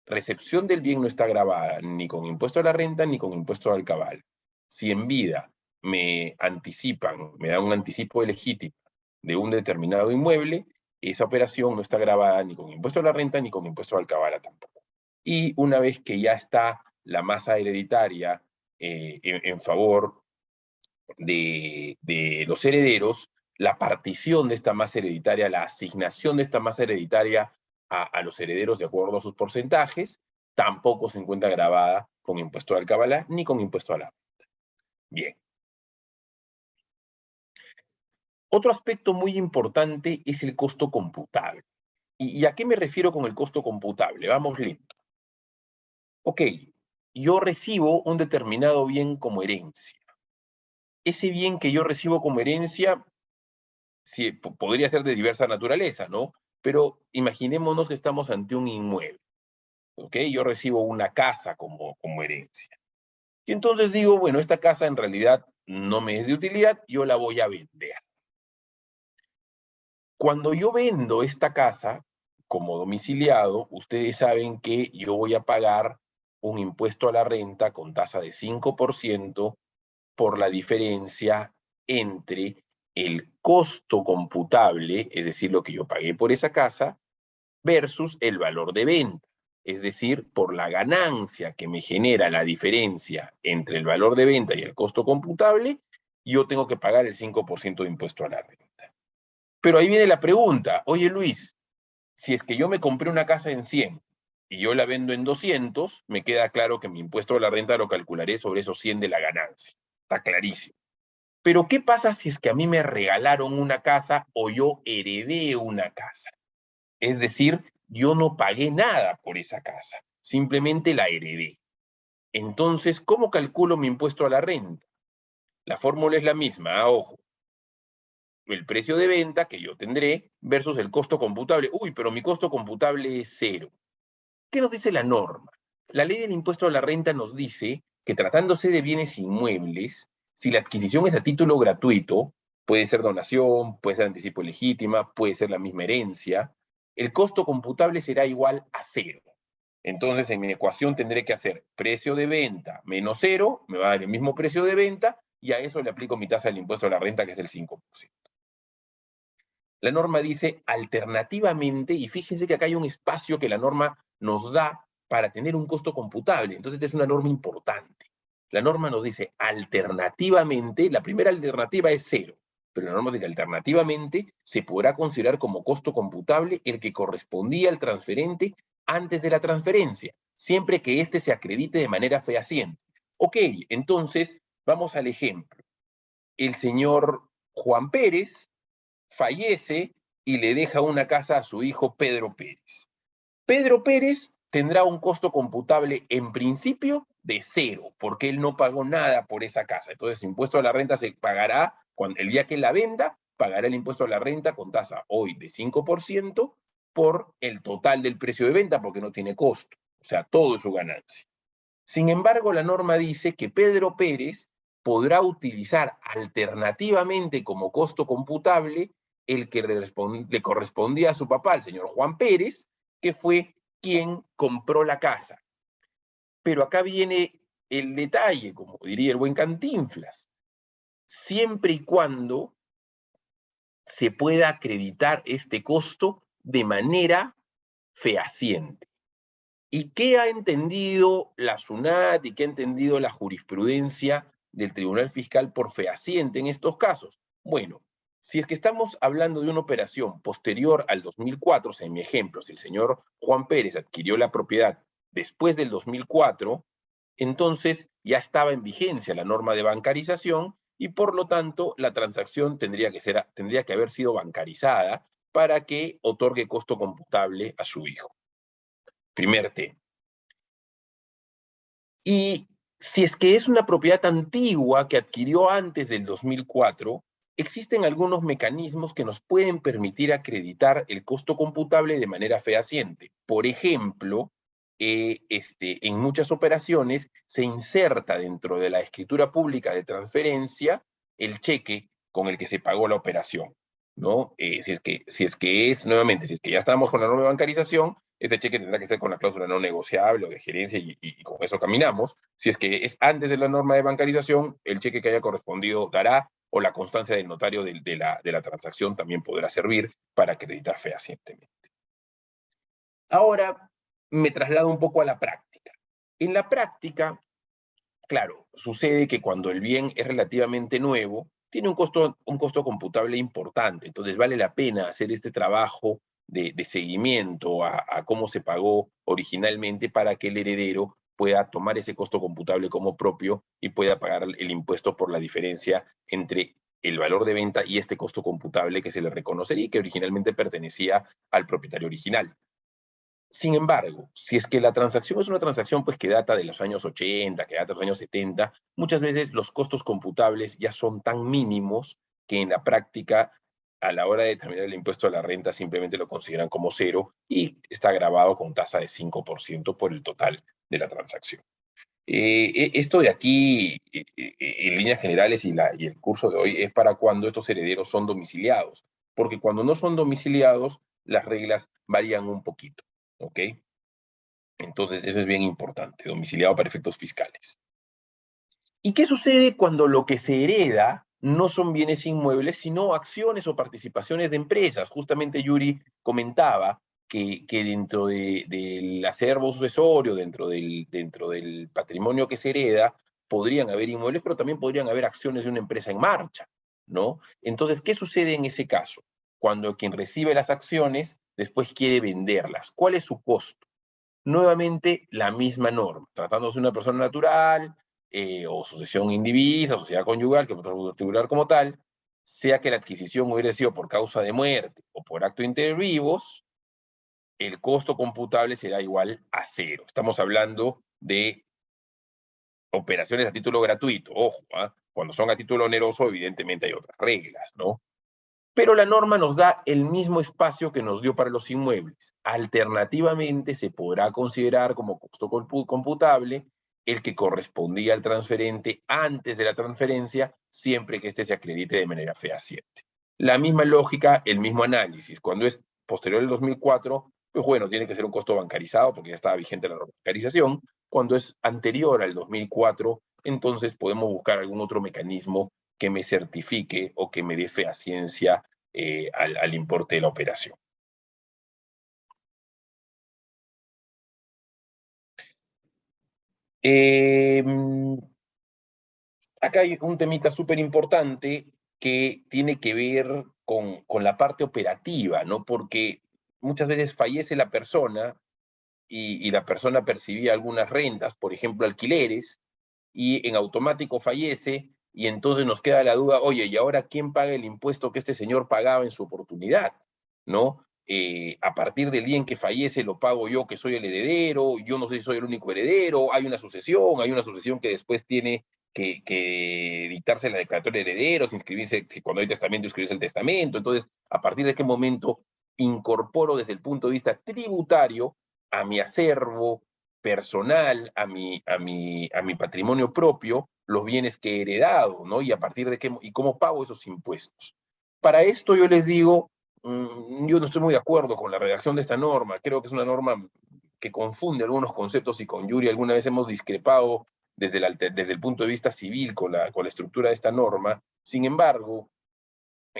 recepción del bien no está grabada ni con impuesto a la renta ni con impuesto a alcabala. Si en vida me anticipan, me dan un anticipo legítimo de un determinado inmueble, esa operación no está grabada ni con impuesto a la renta ni con impuesto a alcabala tampoco. Y una vez que ya está la masa hereditaria en favor de los herederos, la partición de esta masa hereditaria, la asignación de esta masa hereditaria a los herederos de acuerdo a sus porcentajes, tampoco se encuentra grabada con impuesto de alcabala ni con impuesto a la renta. Bien. Otro aspecto muy importante es el costo computable. ¿Y a qué me refiero con el costo computable? Vamos lento. Ok, yo recibo un determinado bien como herencia. Ese bien que yo recibo como herencia sí, podría ser de diversa naturaleza, ¿no? Pero imaginémonos que estamos ante un inmueble, ¿ok? Yo recibo una casa como herencia. Y entonces digo, bueno, esta casa en realidad no me es de utilidad, yo la voy a vender. Cuando yo vendo esta casa como domiciliado, ustedes saben que yo voy a pagar un impuesto a la renta con tasa de 5% por la diferencia entre el costo computable, es decir, lo que yo pagué por esa casa, versus el valor de venta, es decir, por la ganancia que me genera la diferencia entre el valor de venta y el costo computable, yo tengo que pagar el 5% de impuesto a la renta. Pero ahí viene la pregunta, oye Luis, si es que yo me compré una casa en 100 y yo la vendo en 200, me queda claro que mi impuesto a la renta lo calcularé sobre esos 100 de la ganancia. Está clarísimo. Pero ¿qué pasa si es que a mí me regalaron una casa o yo heredé una casa? Es decir, yo no pagué nada por esa casa, simplemente la heredé. Entonces, ¿cómo calculo mi impuesto a la renta? La fórmula es la misma, ojo. El precio de venta que yo tendré versus el costo computable. Uy, pero mi costo computable es 0. ¿Qué nos dice la norma? La ley del impuesto a la renta nos dice que tratándose de bienes inmuebles, si la adquisición es a título gratuito, puede ser donación, puede ser anticipo legítima, puede ser la misma herencia, el costo computable será igual a 0. Entonces, en mi ecuación tendré que hacer precio de venta menos 0, me va a dar el mismo precio de venta, y a eso le aplico mi tasa del impuesto a la renta, que es el 5%. La norma dice alternativamente, y fíjense que acá hay un espacio que la norma nos da para tener un costo computable. Entonces, esta es una norma importante. La norma nos dice alternativamente, la primera alternativa es 0, pero la norma dice alternativamente se podrá considerar como costo computable el que correspondía al transferente antes de la transferencia, siempre que éste se acredite de manera fehaciente. Ok, entonces vamos al ejemplo. El señor Juan Pérez fallece y le deja una casa a su hijo Pedro Pérez. Pedro Pérez tendrá un costo computable en principio de 0, porque él no pagó nada por esa casa. Entonces, el impuesto a la renta se pagará cuando, el día que la venda, pagará el impuesto a la renta con tasa hoy de 5% por el total del precio de venta, porque no tiene costo. O sea, todo es su ganancia. Sin embargo, la norma dice que Pedro Pérez podrá utilizar alternativamente como costo computable el que le correspondía a su papá, el señor Juan Pérez, que fue quien compró la casa. Pero acá viene el detalle, como diría el buen Cantinflas, siempre y cuando se pueda acreditar este costo de manera fehaciente. ¿Y qué ha entendido la SUNAT y qué ha entendido la jurisprudencia del Tribunal Fiscal por fehaciente en estos casos? Bueno, si es que estamos hablando de una operación posterior al 2004, o sea, en mi ejemplo, si el señor Juan Pérez adquirió la propiedad después del 2004, entonces ya estaba en vigencia la norma de bancarización y por lo tanto la transacción tendría que haber sido bancarizada para que otorgue costo computable a su hijo. Primer tema. Y si es que es una propiedad antigua que adquirió antes del 2004, existen algunos mecanismos que nos pueden permitir acreditar el costo computable de manera fehaciente. Por ejemplo, en muchas operaciones se inserta dentro de la escritura pública de transferencia el cheque con el que se pagó la operación, ¿no? Nuevamente, si es que ya estamos con la norma de bancarización, este cheque tendrá que ser con la cláusula no negociable o de gerencia y con eso caminamos. Si es que es antes de la norma de bancarización, el cheque que haya correspondido dará o la constancia del notario de la transacción también podrá servir para acreditar fehacientemente. Ahora me traslado un poco a la práctica. En la práctica, claro, sucede que cuando el bien es relativamente nuevo, tiene un costo computable importante, entonces vale la pena hacer este trabajo de seguimiento a cómo se pagó originalmente para que el heredero pueda tomar ese costo computable como propio y pueda pagar el impuesto por la diferencia entre el valor de venta y este costo computable que se le reconocería y que originalmente pertenecía al propietario original. Sin embargo, si es que la transacción es una transacción pues, que data de los años 80, que data de los años 70, muchas veces los costos computables ya son tan mínimos que en la práctica, a la hora de determinar el impuesto a la renta, simplemente lo consideran como cero y está grabado con tasa de 5% por el total de la transacción. Esto de aquí, en líneas generales, y el curso de hoy es para cuando estos herederos son domiciliados, porque cuando no son domiciliados, las reglas varían un poquito. ¿Ok? Entonces, eso es bien importante, domiciliado para efectos fiscales. ¿Y qué sucede cuando lo que se hereda no son bienes inmuebles, sino acciones o participaciones de empresas? Justamente Yuri comentaba que dentro del acervo sucesorio, dentro del patrimonio que se hereda, podrían haber inmuebles, pero también podrían haber acciones de una empresa en marcha, ¿no? Entonces, ¿qué sucede en ese caso? Cuando quien recibe las acciones después quiere venderlas. ¿Cuál es su costo? Nuevamente la misma norma, tratándose de una persona natural o sucesión indivisa, sociedad conyugal, que podemos configurar como tal, sea que la adquisición hubiera sido por causa de muerte o por acto inter vivos, el costo computable será igual a cero. Estamos hablando de operaciones a título gratuito. Ojo, cuando son a título oneroso, evidentemente hay otras reglas, ¿no? Pero la norma nos da el mismo espacio que nos dio para los inmuebles. Alternativamente, se podrá considerar como costo computable el que correspondía al transferente antes de la transferencia, siempre que éste se acredite de manera fehaciente. La misma lógica, el mismo análisis. Cuando es posterior al 2004, pues bueno, tiene que ser un costo bancarizado porque ya estaba vigente la bancarización. Cuando es anterior al 2004, entonces podemos buscar algún otro mecanismo que me certifique o que me dé fehaciencia al importe de la operación. Acá hay un temita súper importante que tiene que ver con la parte operativa, ¿no? Porque muchas veces fallece la persona y la persona percibía algunas rentas, por ejemplo, alquileres, y en automático fallece, y entonces nos queda la duda, oye, ¿y ahora quién paga el impuesto que este señor pagaba en su oportunidad? ¿No? A partir del día en que fallece lo pago yo, que soy el heredero, yo no sé si soy el único heredero, hay una sucesión que después tiene que dictarse la declaratoria de herederos, inscribirse, si cuando hay testamento, inscribirse el testamento. Entonces, ¿a partir de qué momento incorporo desde el punto de vista tributario a mi acervo personal, a mi patrimonio propio, los bienes que he heredado, ¿no? Y a partir de qué, y cómo pago esos impuestos? Para esto yo les digo, yo no estoy muy de acuerdo con la redacción de esta norma, creo que es una norma que confunde algunos conceptos y con Yuri alguna vez hemos discrepado desde el punto de vista civil con la estructura de esta norma. Sin embargo,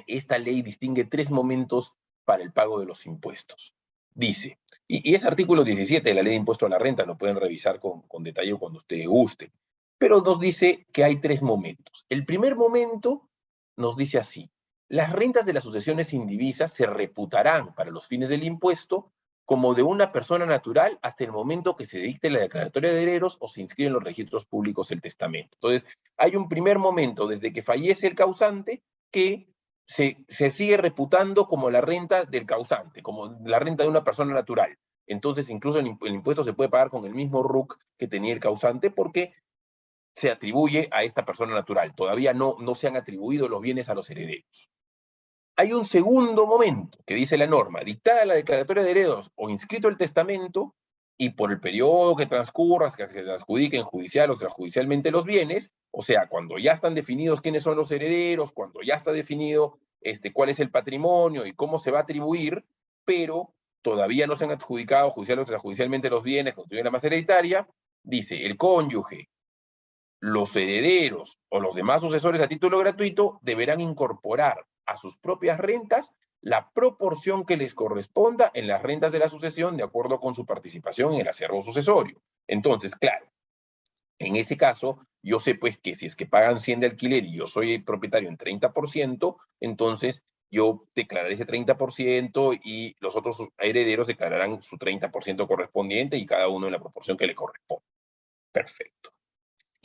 esta ley distingue 3 momentos para el pago de los impuestos. Dice, y es artículo 17 de la ley de impuesto a la renta, lo pueden revisar con detalle cuando usted guste, pero nos dice que hay 3 momentos. El primer momento nos dice así, las rentas de las sucesiones indivisas se reputarán para los fines del impuesto como de una persona natural hasta el momento que se dicte la declaratoria de herederos o se inscribe en los registros públicos el testamento. Entonces, hay un primer momento desde que fallece el causante que se sigue reputando como la renta del causante, como la renta de una persona natural. Entonces, incluso el impuesto se puede pagar con el mismo RUC que tenía el causante porque se atribuye a esta persona natural. Todavía no se han atribuido los bienes a los herederos. Hay un segundo momento que dice la norma: dictada la declaratoria de herederos o inscrito el testamento, y por el periodo que transcurra, que se adjudiquen judicial o extrajudicialmente los bienes, o sea, cuando ya están definidos quiénes son los herederos, cuando ya está definido cuál es el patrimonio y cómo se va a atribuir, pero todavía no se han adjudicado judicial o extrajudicialmente los bienes, constituyen la masa hereditaria, dice: el cónyuge, los herederos o los demás sucesores a título gratuito deberán incorporar a sus propias rentas la proporción que les corresponda en las rentas de la sucesión de acuerdo con su participación en el acervo sucesorio. Entonces, claro, en ese caso, yo sé pues que si es que pagan 100 de alquiler y yo soy el propietario en 30%, entonces yo declararé ese 30% y los otros herederos declararán su 30% correspondiente y cada uno en la proporción que le corresponde. Perfecto.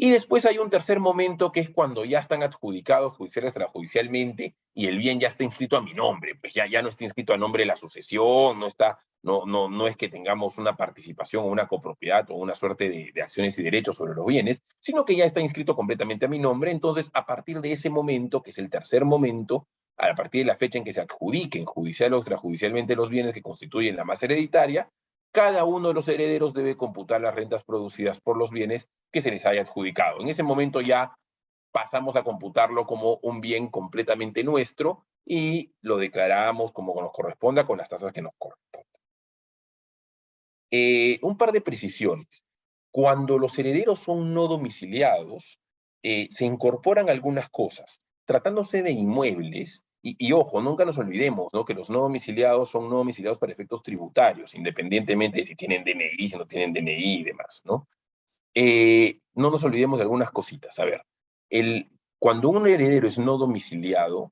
Y después hay un tercer momento que es cuando ya están adjudicados judicial extrajudicialmente y el bien ya está inscrito a mi nombre, pues ya no está inscrito a nombre de la sucesión, no es que tengamos una participación o una copropiedad o una suerte de acciones y derechos sobre los bienes, sino que ya está inscrito completamente a mi nombre. Entonces, a partir de ese momento, que es el tercer momento, a partir de la fecha en que se adjudiquen judicial o extrajudicialmente los bienes que constituyen la masa hereditaria, cada uno de los herederos debe computar las rentas producidas por los bienes que se les haya adjudicado. En ese momento ya pasamos a computarlo como un bien completamente nuestro y lo declaramos como nos corresponda con las tasas que nos correspondan. Un par de precisiones. Cuando los herederos son no domiciliados, se incorporan algunas cosas. Tratándose de inmuebles, y ojo, nunca nos olvidemos, ¿no?, que los no domiciliados son no domiciliados para efectos tributarios, independientemente de si tienen DNI, si no tienen DNI y demás, ¿no? No nos olvidemos de algunas cositas. A ver, cuando un heredero es no domiciliado,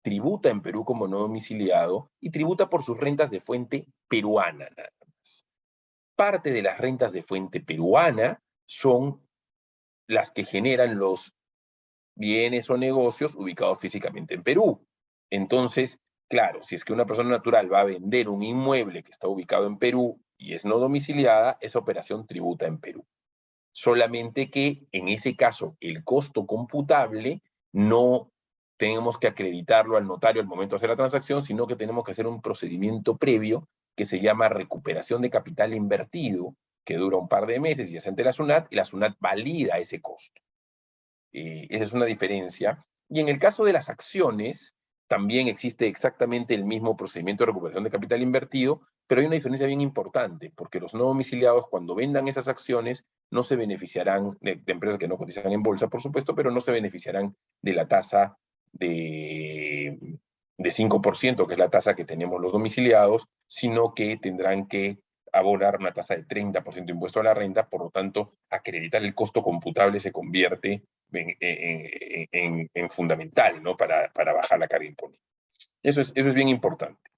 tributa en Perú como no domiciliado y tributa por sus rentas de fuente peruana, nada más. Parte de las rentas de fuente peruana son las que generan los bienes o negocios ubicados físicamente en Perú. Entonces, claro, si es que una persona natural va a vender un inmueble que está ubicado en Perú y es no domiciliada, esa operación tributa en Perú. Solamente que en ese caso el costo computable no tenemos que acreditarlo al notario al momento de hacer la transacción, sino que tenemos que hacer un procedimiento previo que se llama recuperación de capital invertido, que dura un par de meses y es ante la SUNAT, y la SUNAT valida ese costo. Esa es una diferencia. Y en el caso de las acciones, también existe exactamente el mismo procedimiento de recuperación de capital invertido, pero hay una diferencia bien importante, porque los no domiciliados, cuando vendan esas acciones, no se beneficiarán de empresas que no cotizan en bolsa, por supuesto, pero no se beneficiarán de la tasa de 5%, que es la tasa que tenemos los domiciliados, sino que tendrán que abonar una tasa de 30% de impuesto a la renta. Por lo tanto, acreditar el costo computable se convierte en fundamental, ¿no?, para bajar la carga imponible. Eso es bien importante.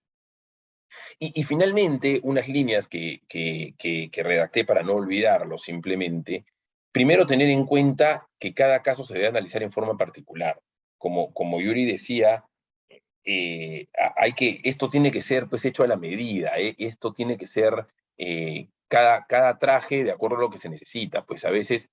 Y finalmente, unas líneas que redacté para no olvidarlo simplemente. Primero, tener en cuenta que cada caso se debe analizar en forma particular. Como Yuri decía, esto tiene que ser pues hecho a la medida, esto tiene que ser cada traje de acuerdo a lo que se necesita. Pues a veces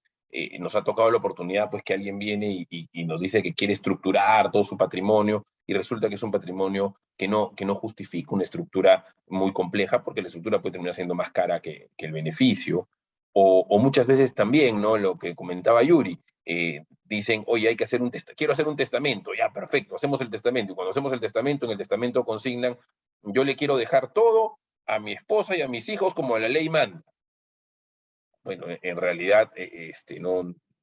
nos ha tocado la oportunidad pues que alguien viene y nos dice que quiere estructurar todo su patrimonio y resulta que es un patrimonio que no justifica una estructura muy compleja, porque la estructura puede terminar siendo más cara que el beneficio. O muchas veces también, ¿no?, lo que comentaba Yuri, dicen: oye, hay que hacer quiero hacer un testamento. Ya, perfecto, hacemos el testamento. Y cuando hacemos el testamento, en el testamento consignan: yo le quiero dejar todo a mi esposa y a mis hijos como la ley manda. Bueno, en realidad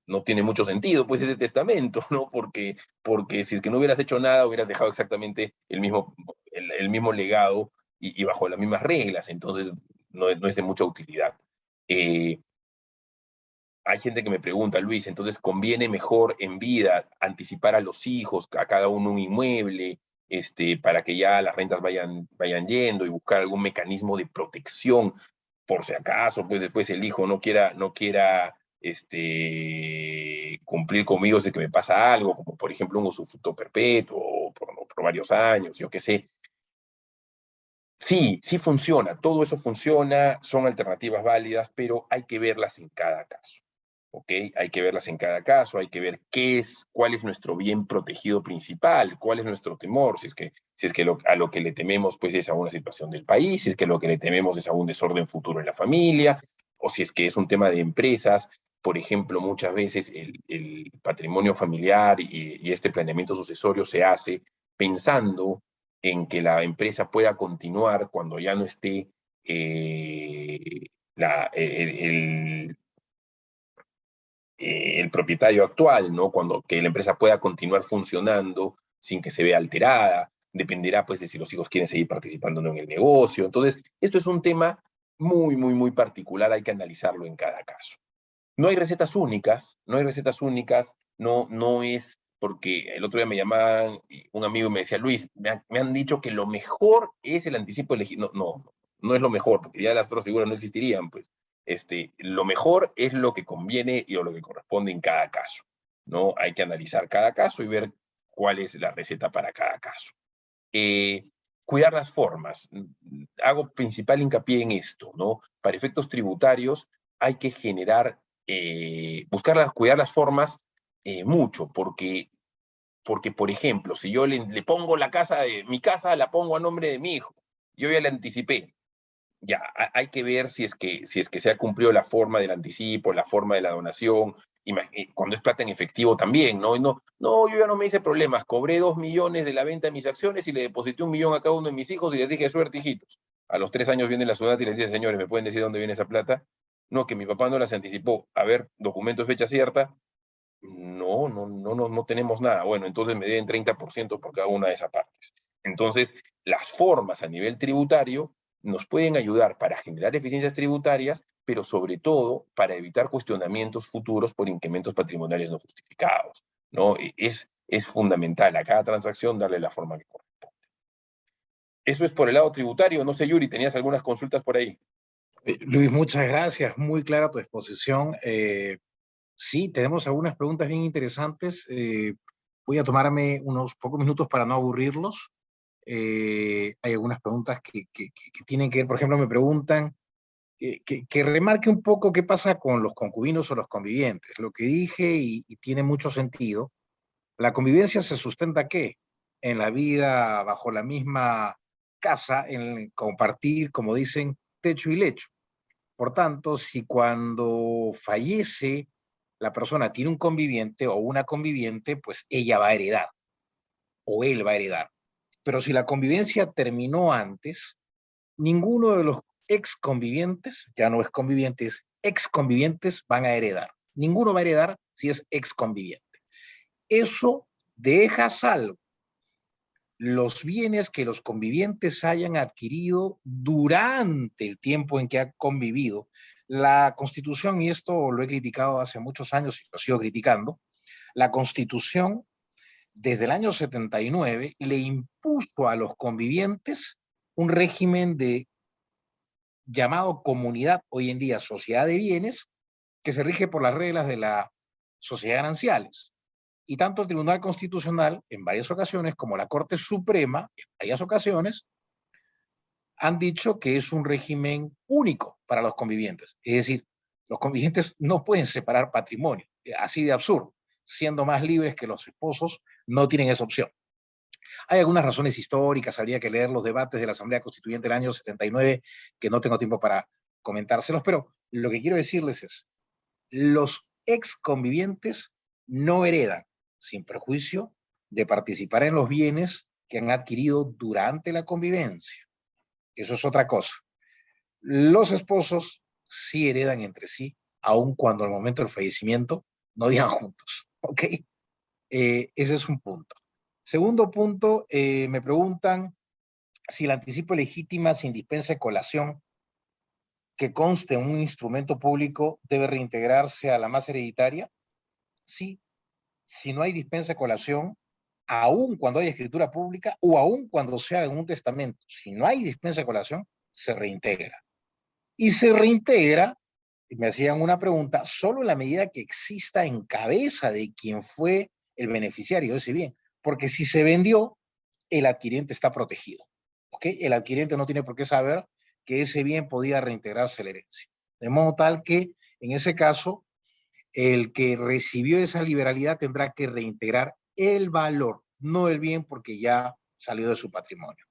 no tiene mucho sentido pues ese testamento, ¿no? Porque si es que no hubieras hecho nada, hubieras dejado exactamente el mismo legado y bajo las mismas reglas. Entonces no es de mucha utilidad. Hay gente que me pregunta: Luis, entonces ¿conviene mejor en vida anticipar a los hijos, a cada uno un inmueble, para que ya las rentas vayan yendo, y buscar algún mecanismo de protección por si acaso pues después el hijo no quiera cumplir conmigo de que me pasa algo, como por ejemplo un usufructo perpetuo por varios años, yo qué sé? Sí, sí funciona, todo eso funciona, son alternativas válidas, pero hay que verlas en cada caso, ¿ok? Hay que verlas en cada caso, hay que ver cuál es nuestro bien protegido principal, cuál es nuestro temor, si es que a lo que le tememos pues es a una situación del país, si es que lo que le tememos es a un desorden futuro en la familia, o si es que es un tema de empresas. Por ejemplo, muchas veces el patrimonio familiar y este planeamiento sucesorio se hace pensando en que la empresa pueda continuar cuando ya no esté eh, la, el propietario actual, ¿no? Cuando que la empresa pueda continuar funcionando sin que se vea alterada, dependerá pues de si los hijos quieren seguir participando o no en el negocio. Entonces, esto es un tema muy, muy, muy particular, hay que analizarlo en cada caso. No hay recetas únicas, no hay recetas únicas, no es porque el otro día me llamaban un amigo y me decía, Luis, me han dicho que lo mejor es el anticipo elegido. No es lo mejor, porque ya las otras figuras no existirían, pues. Lo mejor es lo que conviene y o lo que corresponde en cada caso, ¿no? Hay que analizar cada caso y ver cuál es la receta para cada caso. Eh, Cuidar las formas. Hago principal hincapié en esto, ¿no? Para efectos tributarios hay que cuidar las formas mucho, porque, por ejemplo, si yo le pongo mi casa la pongo a nombre de mi hijo, yo ya le anticipé, ya, hay que ver si es que se ha cumplido la forma del anticipo, la forma de la donación, cuando es plata en efectivo también, ¿no? No, yo ya no me hice problemas, cobré 2 millones de la venta de mis acciones y le deposité 1 millón a cada uno de mis hijos y les dije, suerte, hijitos. A los 3 años viene la ciudad y les dice, señores, ¿me pueden decir dónde viene esa plata? No, que mi papá no las anticipó. A ver, documento de fecha cierta. No tenemos nada. Bueno, entonces me deben 30% por cada una de esas partes. Entonces, las formas a nivel tributario nos pueden ayudar para generar eficiencias tributarias, pero sobre todo para evitar cuestionamientos futuros por incrementos patrimoniales no justificados, ¿no? Es fundamental a cada transacción darle la forma que corresponde. Eso es por el lado tributario. No sé, Yuri, tenías algunas consultas por ahí. Luis, muchas gracias, muy clara tu exposición. Sí, tenemos algunas preguntas bien interesantes. Voy a tomarme unos pocos minutos para no aburrirlos. Hay algunas preguntas que tienen que ver, por ejemplo, me preguntan que remarque un poco qué pasa con los concubinos o los convivientes. Lo que dije y tiene mucho sentido. La convivencia se sustenta ¿qué? En la vida bajo la misma casa, en compartir, como dicen, techo y lecho. Por tanto, si cuando fallece la persona tiene un conviviente o una conviviente, pues ella va a heredar o él va a heredar. Pero si la convivencia terminó antes, ninguno de los ex convivientes, ya no es convivientes, ex convivientes van a heredar. Ninguno va a heredar si es ex conviviente. Eso deja salvo los bienes que los convivientes hayan adquirido durante el tiempo en que han convivido. La Constitución, y esto lo he criticado hace muchos años y lo sigo criticando, la Constitución desde el año 79 le impuso a los convivientes un régimen de llamado comunidad, hoy en día sociedad de bienes, que se rige por las reglas de la sociedad gananciales. Y tanto el Tribunal Constitucional, en varias ocasiones, como la Corte Suprema, en varias ocasiones, han dicho que es un régimen único para los convivientes. Es decir, los convivientes no pueden separar patrimonio, así de absurdo. Siendo más libres que los esposos, no tienen esa opción. Hay algunas razones históricas, habría que leer los debates de la Asamblea Constituyente del año 79, que no tengo tiempo para comentárselos, pero lo que quiero decirles es, los ex convivientes no heredan, sin perjuicio de participar en los bienes que han adquirido durante la convivencia. Eso es otra cosa. Los esposos sí heredan entre sí, aun cuando al momento del fallecimiento no vivan juntos. ¿Ok? Ese es un punto. Segundo punto, me preguntan si el anticipo legítima sin dispensa de colación que conste en un instrumento público debe reintegrarse a la masa hereditaria. Sí, si no hay dispensa de colación, aun cuando hay escritura pública o aun cuando sea en un testamento, si no hay dispensa de colación, se reintegra. Y se reintegra, me hacían una pregunta, solo en la medida que exista en cabeza de quien fue el beneficiario de ese bien, porque si se vendió, el adquiriente está protegido. ¿ok? El adquiriente no tiene por qué saber que ese bien podía reintegrarse a la herencia. De modo tal que, en ese caso, el que recibió esa liberalidad tendrá que reintegrar el valor, no el bien, porque ya salió de su patrimonio.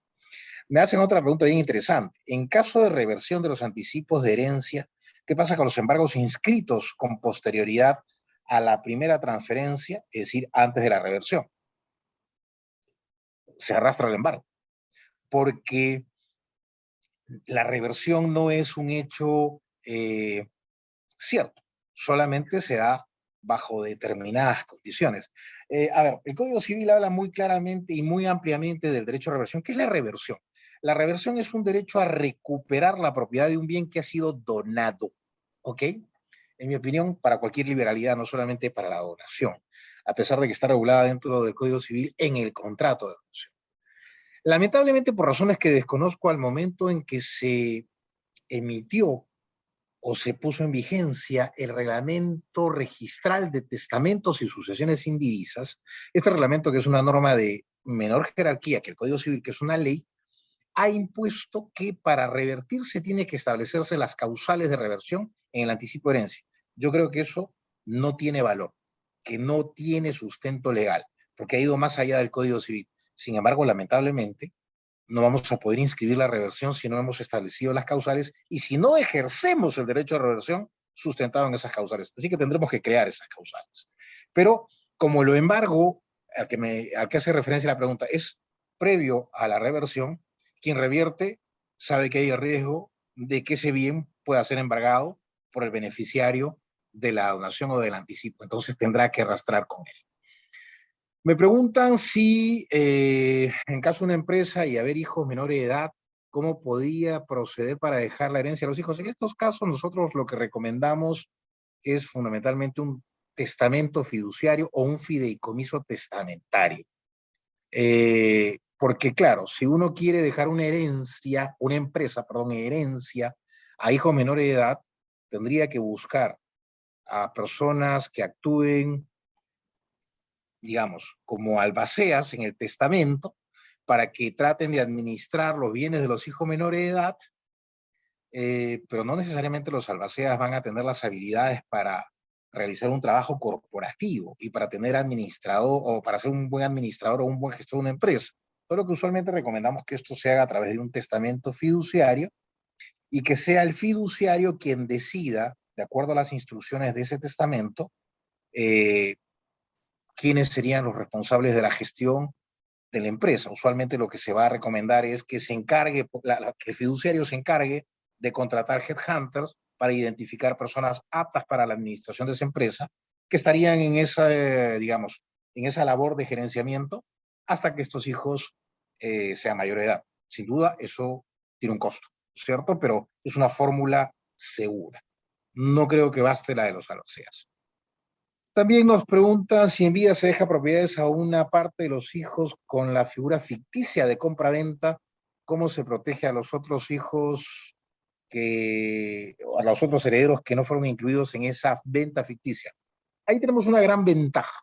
Me hacen otra pregunta bien interesante. En caso de reversión de los anticipos de herencia, ¿qué pasa con los embargos inscritos con posterioridad a la primera transferencia, es decir, antes de la reversión? Se arrastra el embargo, porque la reversión no es un hecho cierto, solamente se da bajo determinadas condiciones. A ver, el Código Civil habla muy claramente y muy ampliamente del derecho a reversión. ¿Qué es la reversión? La reversión es un derecho a recuperar la propiedad de un bien que ha sido donado, ¿ok? En mi opinión, para cualquier liberalidad, no solamente para la donación, a pesar de que está regulada dentro del Código Civil en el contrato de donación. Lamentablemente, por razones que desconozco al momento en que se emitió o se puso en vigencia el reglamento registral de testamentos y sucesiones indivisas, este reglamento, que es una norma de menor jerarquía que el Código Civil, que es una ley, ha impuesto que para revertirse tiene que establecerse las causales de reversión en el anticipo de herencia. Yo creo que eso no tiene valor, que no tiene sustento legal, porque ha ido más allá del Código Civil. Sin embargo, lamentablemente, no vamos a poder inscribir la reversión si no hemos establecido las causales y si no ejercemos el derecho de reversión sustentado en esas causales. Así que tendremos que crear esas causales. Pero como lo embargo al que hace referencia la pregunta es previo a la reversión, quien revierte sabe que hay el riesgo de que ese bien pueda ser embargado por el beneficiario de la donación o del anticipo. Entonces tendrá que arrastrar con él. Me preguntan si en caso de una empresa y haber hijos menores de edad, ¿cómo podía proceder para dejar la herencia a los hijos? En estos casos nosotros lo que recomendamos es fundamentalmente un testamento fiduciario o un fideicomiso testamentario. Porque claro, si uno quiere dejar una herencia, una empresa, perdón, herencia a hijos menores de edad, tendría que buscar a personas que actúen, digamos, como albaceas en el testamento para que traten de administrar los bienes de los hijos menores de edad, pero no necesariamente los albaceas van a tener las habilidades para realizar un trabajo corporativo y para tener administrador o para ser un buen administrador o un buen gestor de una empresa. Solo que usualmente recomendamos que esto se haga a través de un testamento fiduciario y que sea el fiduciario quien decida, de acuerdo a las instrucciones de ese testamento, eh, quiénes serían los responsables de la gestión de la empresa. Usualmente lo que se va a recomendar es que se encargue, que el fiduciario se encargue de contratar headhunters para identificar personas aptas para la administración de esa empresa, que estarían en esa, digamos, en esa labor de gerenciamiento hasta que estos hijos sean mayores de edad. Sin duda, eso tiene un costo, ¿cierto? Pero es una fórmula segura. No creo que baste la de los albaceas. También nos preguntan si en vida se deja propiedades a una parte de los hijos con la figura ficticia de compra-venta, cómo se protege a los otros hijos a los otros herederos que no fueron incluidos en esa venta ficticia. Ahí tenemos una gran ventaja,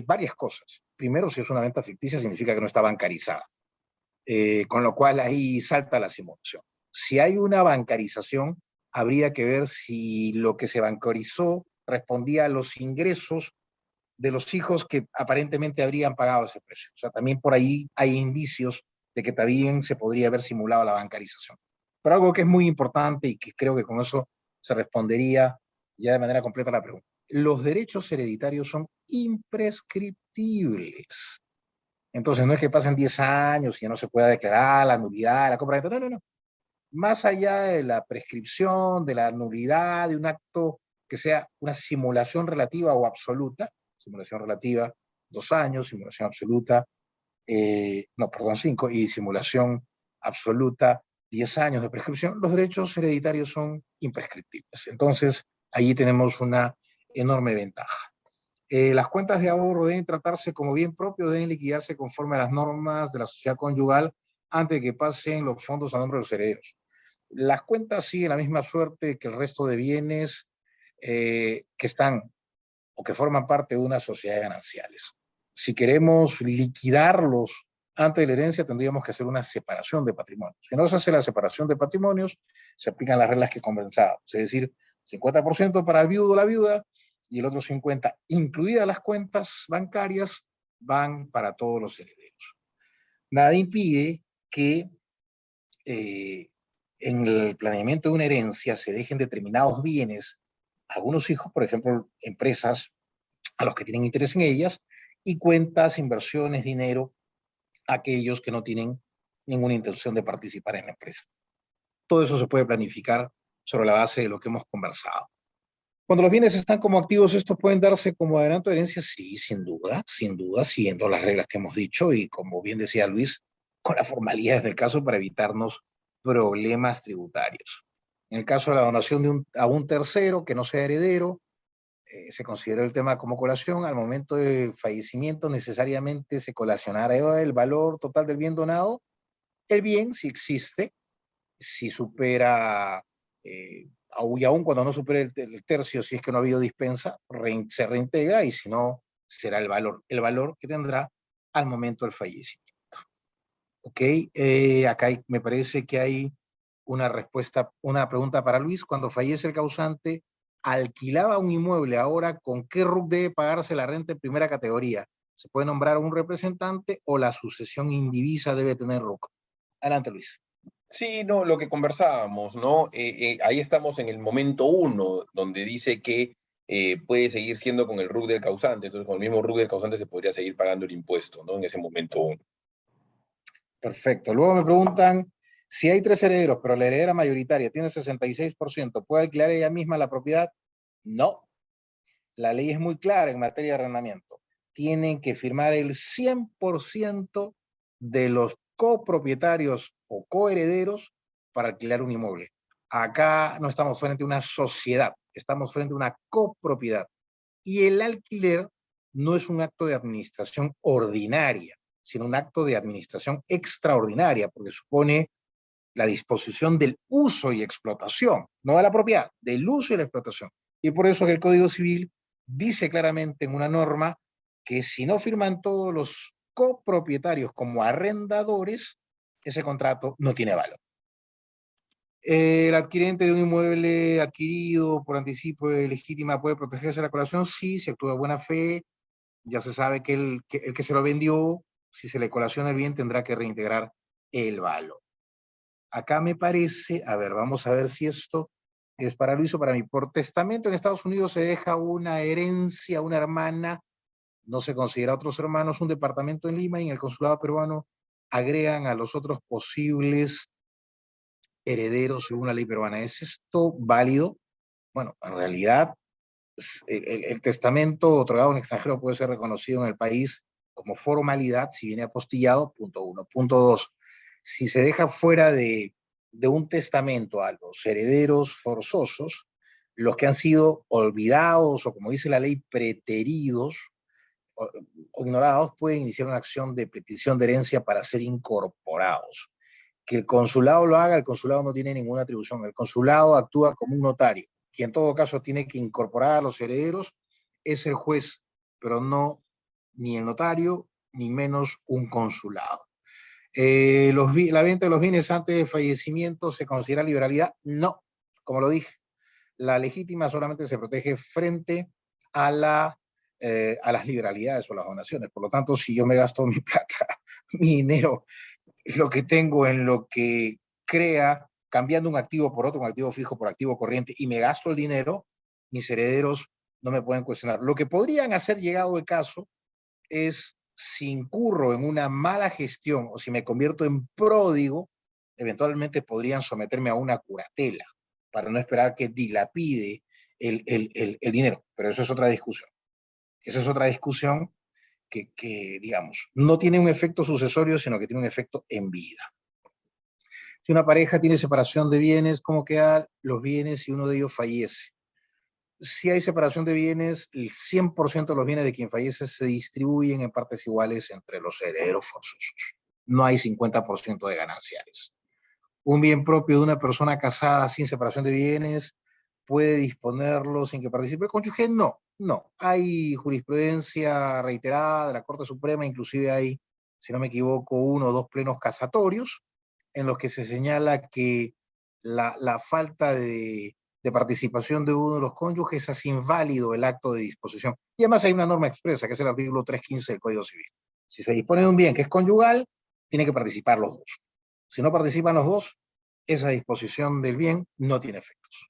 varias cosas. Primero, si es una venta ficticia, significa que no está bancarizada, con lo cual ahí salta la simulación. Si hay una bancarización, habría que ver si lo que se bancarizó respondía a los ingresos de los hijos que aparentemente habrían pagado ese precio. O sea, también por ahí hay indicios de que también se podría haber simulado la bancarización. Pero algo que es muy importante y que creo que con eso se respondería ya de manera completa a la pregunta. Los derechos hereditarios son imprescriptibles. Entonces no es que pasen 10 años y ya no se pueda declarar la nulidad, la compra. No, no, no. Más allá de la prescripción, de la nulidad, de un acto que sea una simulación relativa o absoluta, simulación relativa 2 años, simulación absoluta, no, perdón, 5, y simulación absoluta 10 años de prescripción, los derechos hereditarios son imprescriptibles. Entonces, allí tenemos una enorme ventaja. Las cuentas de ahorro deben tratarse como bien propio, deben liquidarse conforme a las normas de la sociedad conyugal antes de que pasen los fondos a nombre de los herederos. Las cuentas siguen la misma suerte que el resto de bienes que están o que forman parte de una sociedad de gananciales. Si queremos liquidarlos Antes de la herencia tendríamos que hacer una separación de patrimonios. Si no se hace la separación de patrimonios, se aplican las reglas que conversábamos, es decir, 50% para el viudo o la viuda y el otro 50%, incluidas las cuentas bancarias, van para todos los herederos. Nada impide que en el planeamiento de una herencia se dejen determinados bienes a algunos hijos, por ejemplo, empresas a los que tienen interés en ellas, y cuentas, inversiones, dinero a aquellos que no tienen ninguna intención de participar en la empresa. Todo eso se puede planificar sobre la base de lo que hemos conversado. Cuando los bienes están como activos, ¿estos pueden darse como adelanto de herencia? Sí, sin duda, siguiendo las reglas que hemos dicho y como bien decía Luis, con las formalidades del caso para evitarnos problemas tributarios. En el caso de la donación a un tercero que no sea heredero, se consideró el tema como colación. Al momento de fallecimiento necesariamente se colacionará el valor total del bien donado. El bien, si existe, si supera, y aún cuando no supere el tercio, si es que no ha habido dispensa, se reintegra, y si no, será el valor que tendrá al momento del fallecimiento. ¿Ok? Acá me parece que hay una respuesta, una pregunta para Luis. Cuando fallece el causante, alquilaba un inmueble, ahora, ¿con qué RUC debe pagarse la renta en primera categoría? ¿Se puede nombrar un representante o la sucesión indivisa debe tener RUC? Adelante, Luis. Sí, no, lo que conversábamos, ¿no? Ahí estamos en el momento 1, donde dice que puede seguir siendo con el RUC del causante, entonces con el mismo RUC del causante se podría seguir pagando el impuesto, ¿no? En ese momento 1. Perfecto. Luego me preguntan, si hay 3 herederos, pero la heredera mayoritaria tiene 66%, ¿puede alquilar ella misma la propiedad? No. La ley es muy clara en materia de arrendamiento. Tienen que firmar el 100% de los copropietarios o coherederos para alquilar un inmueble. Acá no estamos frente a una sociedad, estamos frente a una copropiedad. Y el alquiler no es un acto de administración ordinaria, sino un acto de administración extraordinaria, porque supone la disposición del uso y explotación, no de la propiedad, del uso y la explotación. Y por eso que el Código Civil dice claramente en una norma que si no firman todos los copropietarios como arrendadores, ese contrato no tiene valor. ¿El adquirente de un inmueble adquirido por anticipo de legítima puede protegerse de la colación? Sí, si actúa de buena fe. Ya se sabe que el que se lo vendió, si se le colaciona el bien, tendrá que reintegrar el valor. Acá me parece, a ver, vamos a ver si esto es para Luis o para mí. Por testamento en Estados Unidos se deja una herencia a una hermana, no se considera a otros hermanos, un departamento en Lima, y en el consulado peruano agregan a los otros posibles herederos según la ley peruana. ¿Es esto válido? Bueno, en realidad el testamento otorgado a un extranjero puede ser reconocido en el país como formalidad si viene apostillado, punto 1. Punto 2, si se deja fuera de un testamento a los herederos forzosos, los que han sido olvidados o, como dice la ley, preteridos o ignorados, pueden iniciar una acción de petición de herencia para ser incorporados. Que el consulado lo haga, el consulado no tiene ninguna atribución. El consulado actúa como un notario, que en todo caso tiene que incorporar a los herederos, es el juez, pero no ni el notario, ni menos un consulado. La venta de los bienes antes del fallecimiento se considera liberalidad. No, como lo dije, la legítima solamente se protege frente a, a las liberalidades o las donaciones. Por lo tanto, si yo me gasto mi plata, mi dinero, lo que tengo en lo que crea, cambiando un activo por otro, un activo fijo por activo corriente, y me gasto el dinero, mis herederos no me pueden cuestionar. Lo que podrían hacer, llegado el caso, es, si incurro en una mala gestión o si me convierto en pródigo, eventualmente podrían someterme a una curatela para no esperar que dilapide el dinero. Pero eso es otra discusión. Esa es otra discusión que, digamos, no tiene un efecto sucesorio, sino que tiene un efecto en vida. Si una pareja tiene separación de bienes, ¿cómo quedan los bienes si uno de ellos fallece? Si hay separación de bienes, el 100% de los bienes de quien fallece se distribuyen en partes iguales entre los herederos forzosos. No hay 50% de gananciales. Un bien propio de una persona casada sin separación de bienes puede disponerlo sin que participe el cónyuge. No, no. Hay jurisprudencia reiterada de la Corte Suprema, inclusive hay si no me equivoco, 1 o 2 plenos casatorios, en los que se señala que la falta de participación de uno de los cónyuges hace inválido el acto de disposición. Y además hay una norma expresa, que es el artículo 315 del Código Civil. Si se dispone de un bien que es conyugal, tiene que participar los dos. Si no participan los dos, esa disposición del bien no tiene efectos.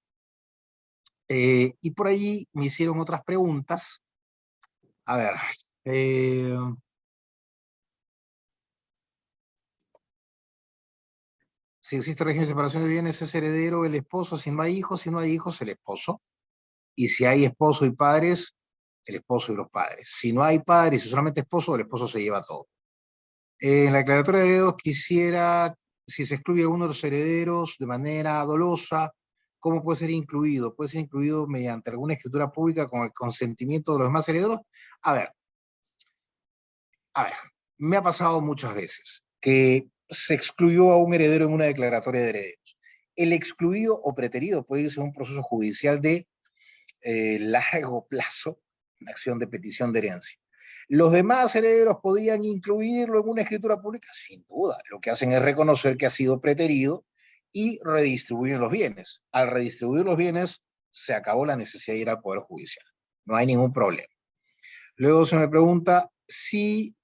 Y por allí me hicieron otras preguntas. A ver, si existe régimen de separación de bienes, es heredero el esposo. Si no hay hijos, el esposo. Y si hay esposo y padres, el esposo y los padres. Si no hay padres y solamente esposo, el esposo se lleva todo. En la declaratoria de herederos quisiera, si se excluye a uno de los herederos de manera dolosa, ¿cómo puede ser incluido? ¿Puede ser incluido mediante alguna escritura pública con el consentimiento de los demás herederos? A ver, me ha pasado muchas veces que se excluyó a un heredero en una declaratoria de herederos. El excluido o preterido puede irse a un proceso judicial de largo plazo, una acción de petición de herencia. ¿Los demás herederos podían incluirlo en una escritura pública? Sin duda. Lo que hacen es reconocer que ha sido preterido y redistribuyen los bienes. Al redistribuir los bienes, se acabó la necesidad de ir al Poder Judicial. No hay ningún problema. Luego se me pregunta si,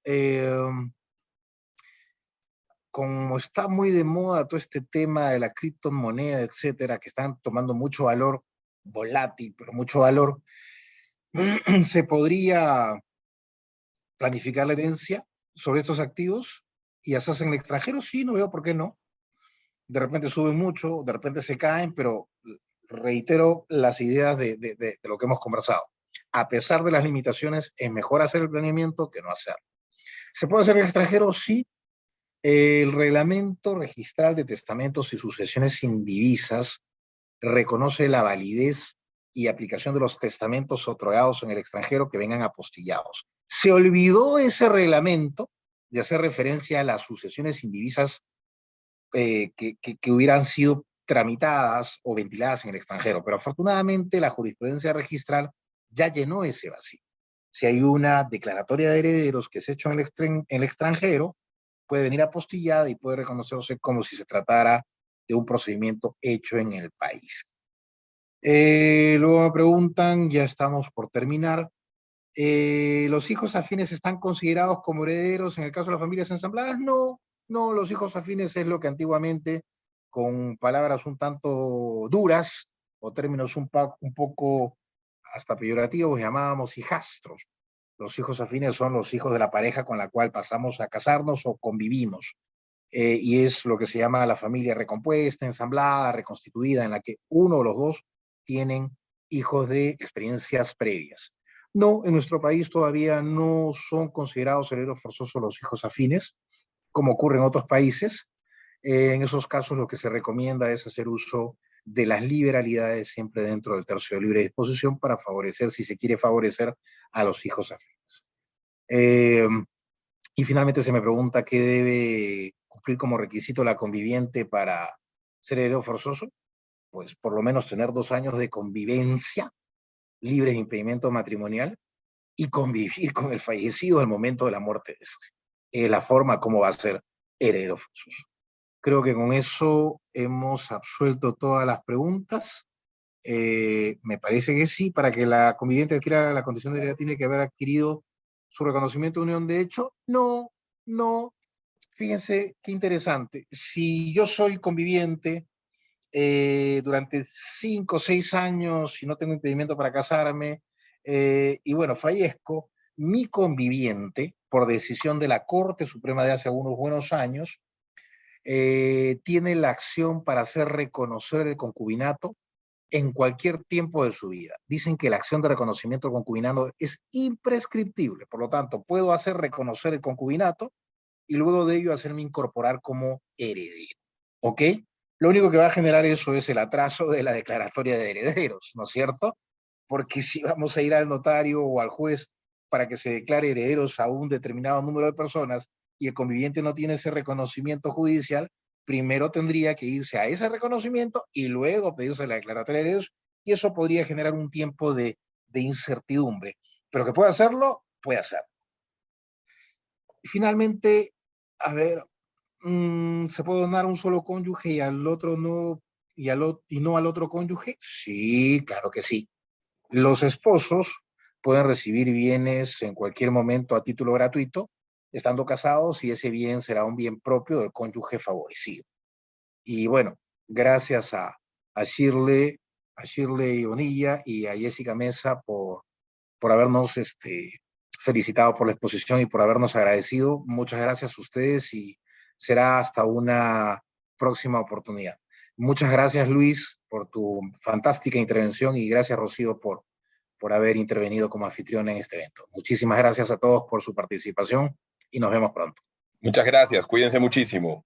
como está muy de moda todo este tema de la criptomoneda, etcétera, que están tomando mucho valor volátil, pero mucho valor, ¿se podría planificar la herencia sobre estos activos y hacerse en el extranjero? Sí, no veo por qué no. De repente suben mucho, de repente se caen, pero reitero las ideas de lo que hemos conversado. A pesar de las limitaciones, es mejor hacer el planeamiento que no hacerlo. ¿Se puede hacer en el extranjero? Sí. El reglamento registral de testamentos y sucesiones sin divisas reconoce la validez y aplicación de los testamentos otorgados en el extranjero que vengan apostillados. Se olvidó ese reglamento de hacer referencia a las sucesiones indivisas que hubieran sido tramitadas o ventiladas en el extranjero, pero afortunadamente la jurisprudencia registral ya llenó ese vacío. Si hay una declaratoria de herederos que se ha hecho en el extranjero, puede venir apostillada y puede reconocerse como si se tratara de un procedimiento hecho en el país. Luego me preguntan, ya estamos por terminar, ¿los hijos afines están considerados como herederos en el caso de las familias ensambladas? No, no, los hijos afines es lo que antiguamente, con palabras un tanto duras o términos un poco hasta peyorativos, llamábamos hijastros. Los hijos afines son los hijos de la pareja con la cual pasamos a casarnos o convivimos. Y es lo que se llama la familia recompuesta, ensamblada, reconstituida, en la que uno o los dos tienen hijos de experiencias previas. No, en nuestro país todavía no son considerados herederos forzosos los hijos afines, como ocurre en otros países. En esos casos lo que se recomienda es hacer uso de las liberalidades siempre dentro del tercio de libre disposición para favorecer, si se quiere favorecer, a los hijos afines. Y finalmente se me pregunta qué debe cumplir como requisito la conviviente para ser heredero forzoso. Pues por lo menos tener 2 años de convivencia libres de impedimento matrimonial y convivir con el fallecido al momento de la muerte de este. Es la forma como va a ser heredero forzoso. Creo que con eso hemos absuelto todas las preguntas. Me parece que sí, para que la conviviente adquiera la condición de heredad tiene que haber adquirido su reconocimiento de unión de hecho. No, no. Fíjense qué interesante. Si yo soy conviviente durante 5 o 6 años y no tengo impedimento para casarme, y bueno, fallezco, mi conviviente, por decisión de la Corte Suprema de hace unos buenos años, tiene la acción para hacer reconocer el concubinato en cualquier tiempo de su vida. Dicen que la acción de reconocimiento del concubinato es imprescriptible, por lo tanto, puedo hacer reconocer el concubinato y luego de ello hacerme incorporar como heredero. ¿Ok? Lo único que va a generar eso es el atraso de la declaratoria de herederos, ¿no es cierto? Porque si vamos a ir al notario o al juez para que se declare herederos a un determinado número de personas y el conviviente no tiene ese reconocimiento judicial, primero tendría que irse a ese reconocimiento y luego pedirse la declaratoria de herederos, y eso podría generar un tiempo de incertidumbre. Pero que puede hacerlo, puede hacerlo. Finalmente, a ver, ¿se puede donar a un solo cónyuge y al otro no, y no al otro cónyuge? Sí, claro que sí. Los esposos pueden recibir bienes en cualquier momento a título gratuito, estando casados, y ese bien será un bien propio del cónyuge favorecido. Y bueno, gracias a Shirley Bonilla y a Jessica Mesa por habernos felicitado por la exposición y por habernos agradecido. Muchas gracias a ustedes y será hasta una próxima oportunidad. Muchas gracias, Luis, por tu fantástica intervención y gracias, Rocío, por haber intervenido como anfitrión en este evento. Muchísimas gracias a todos por su participación y nos vemos pronto. Muchas gracias, cuídense muchísimo.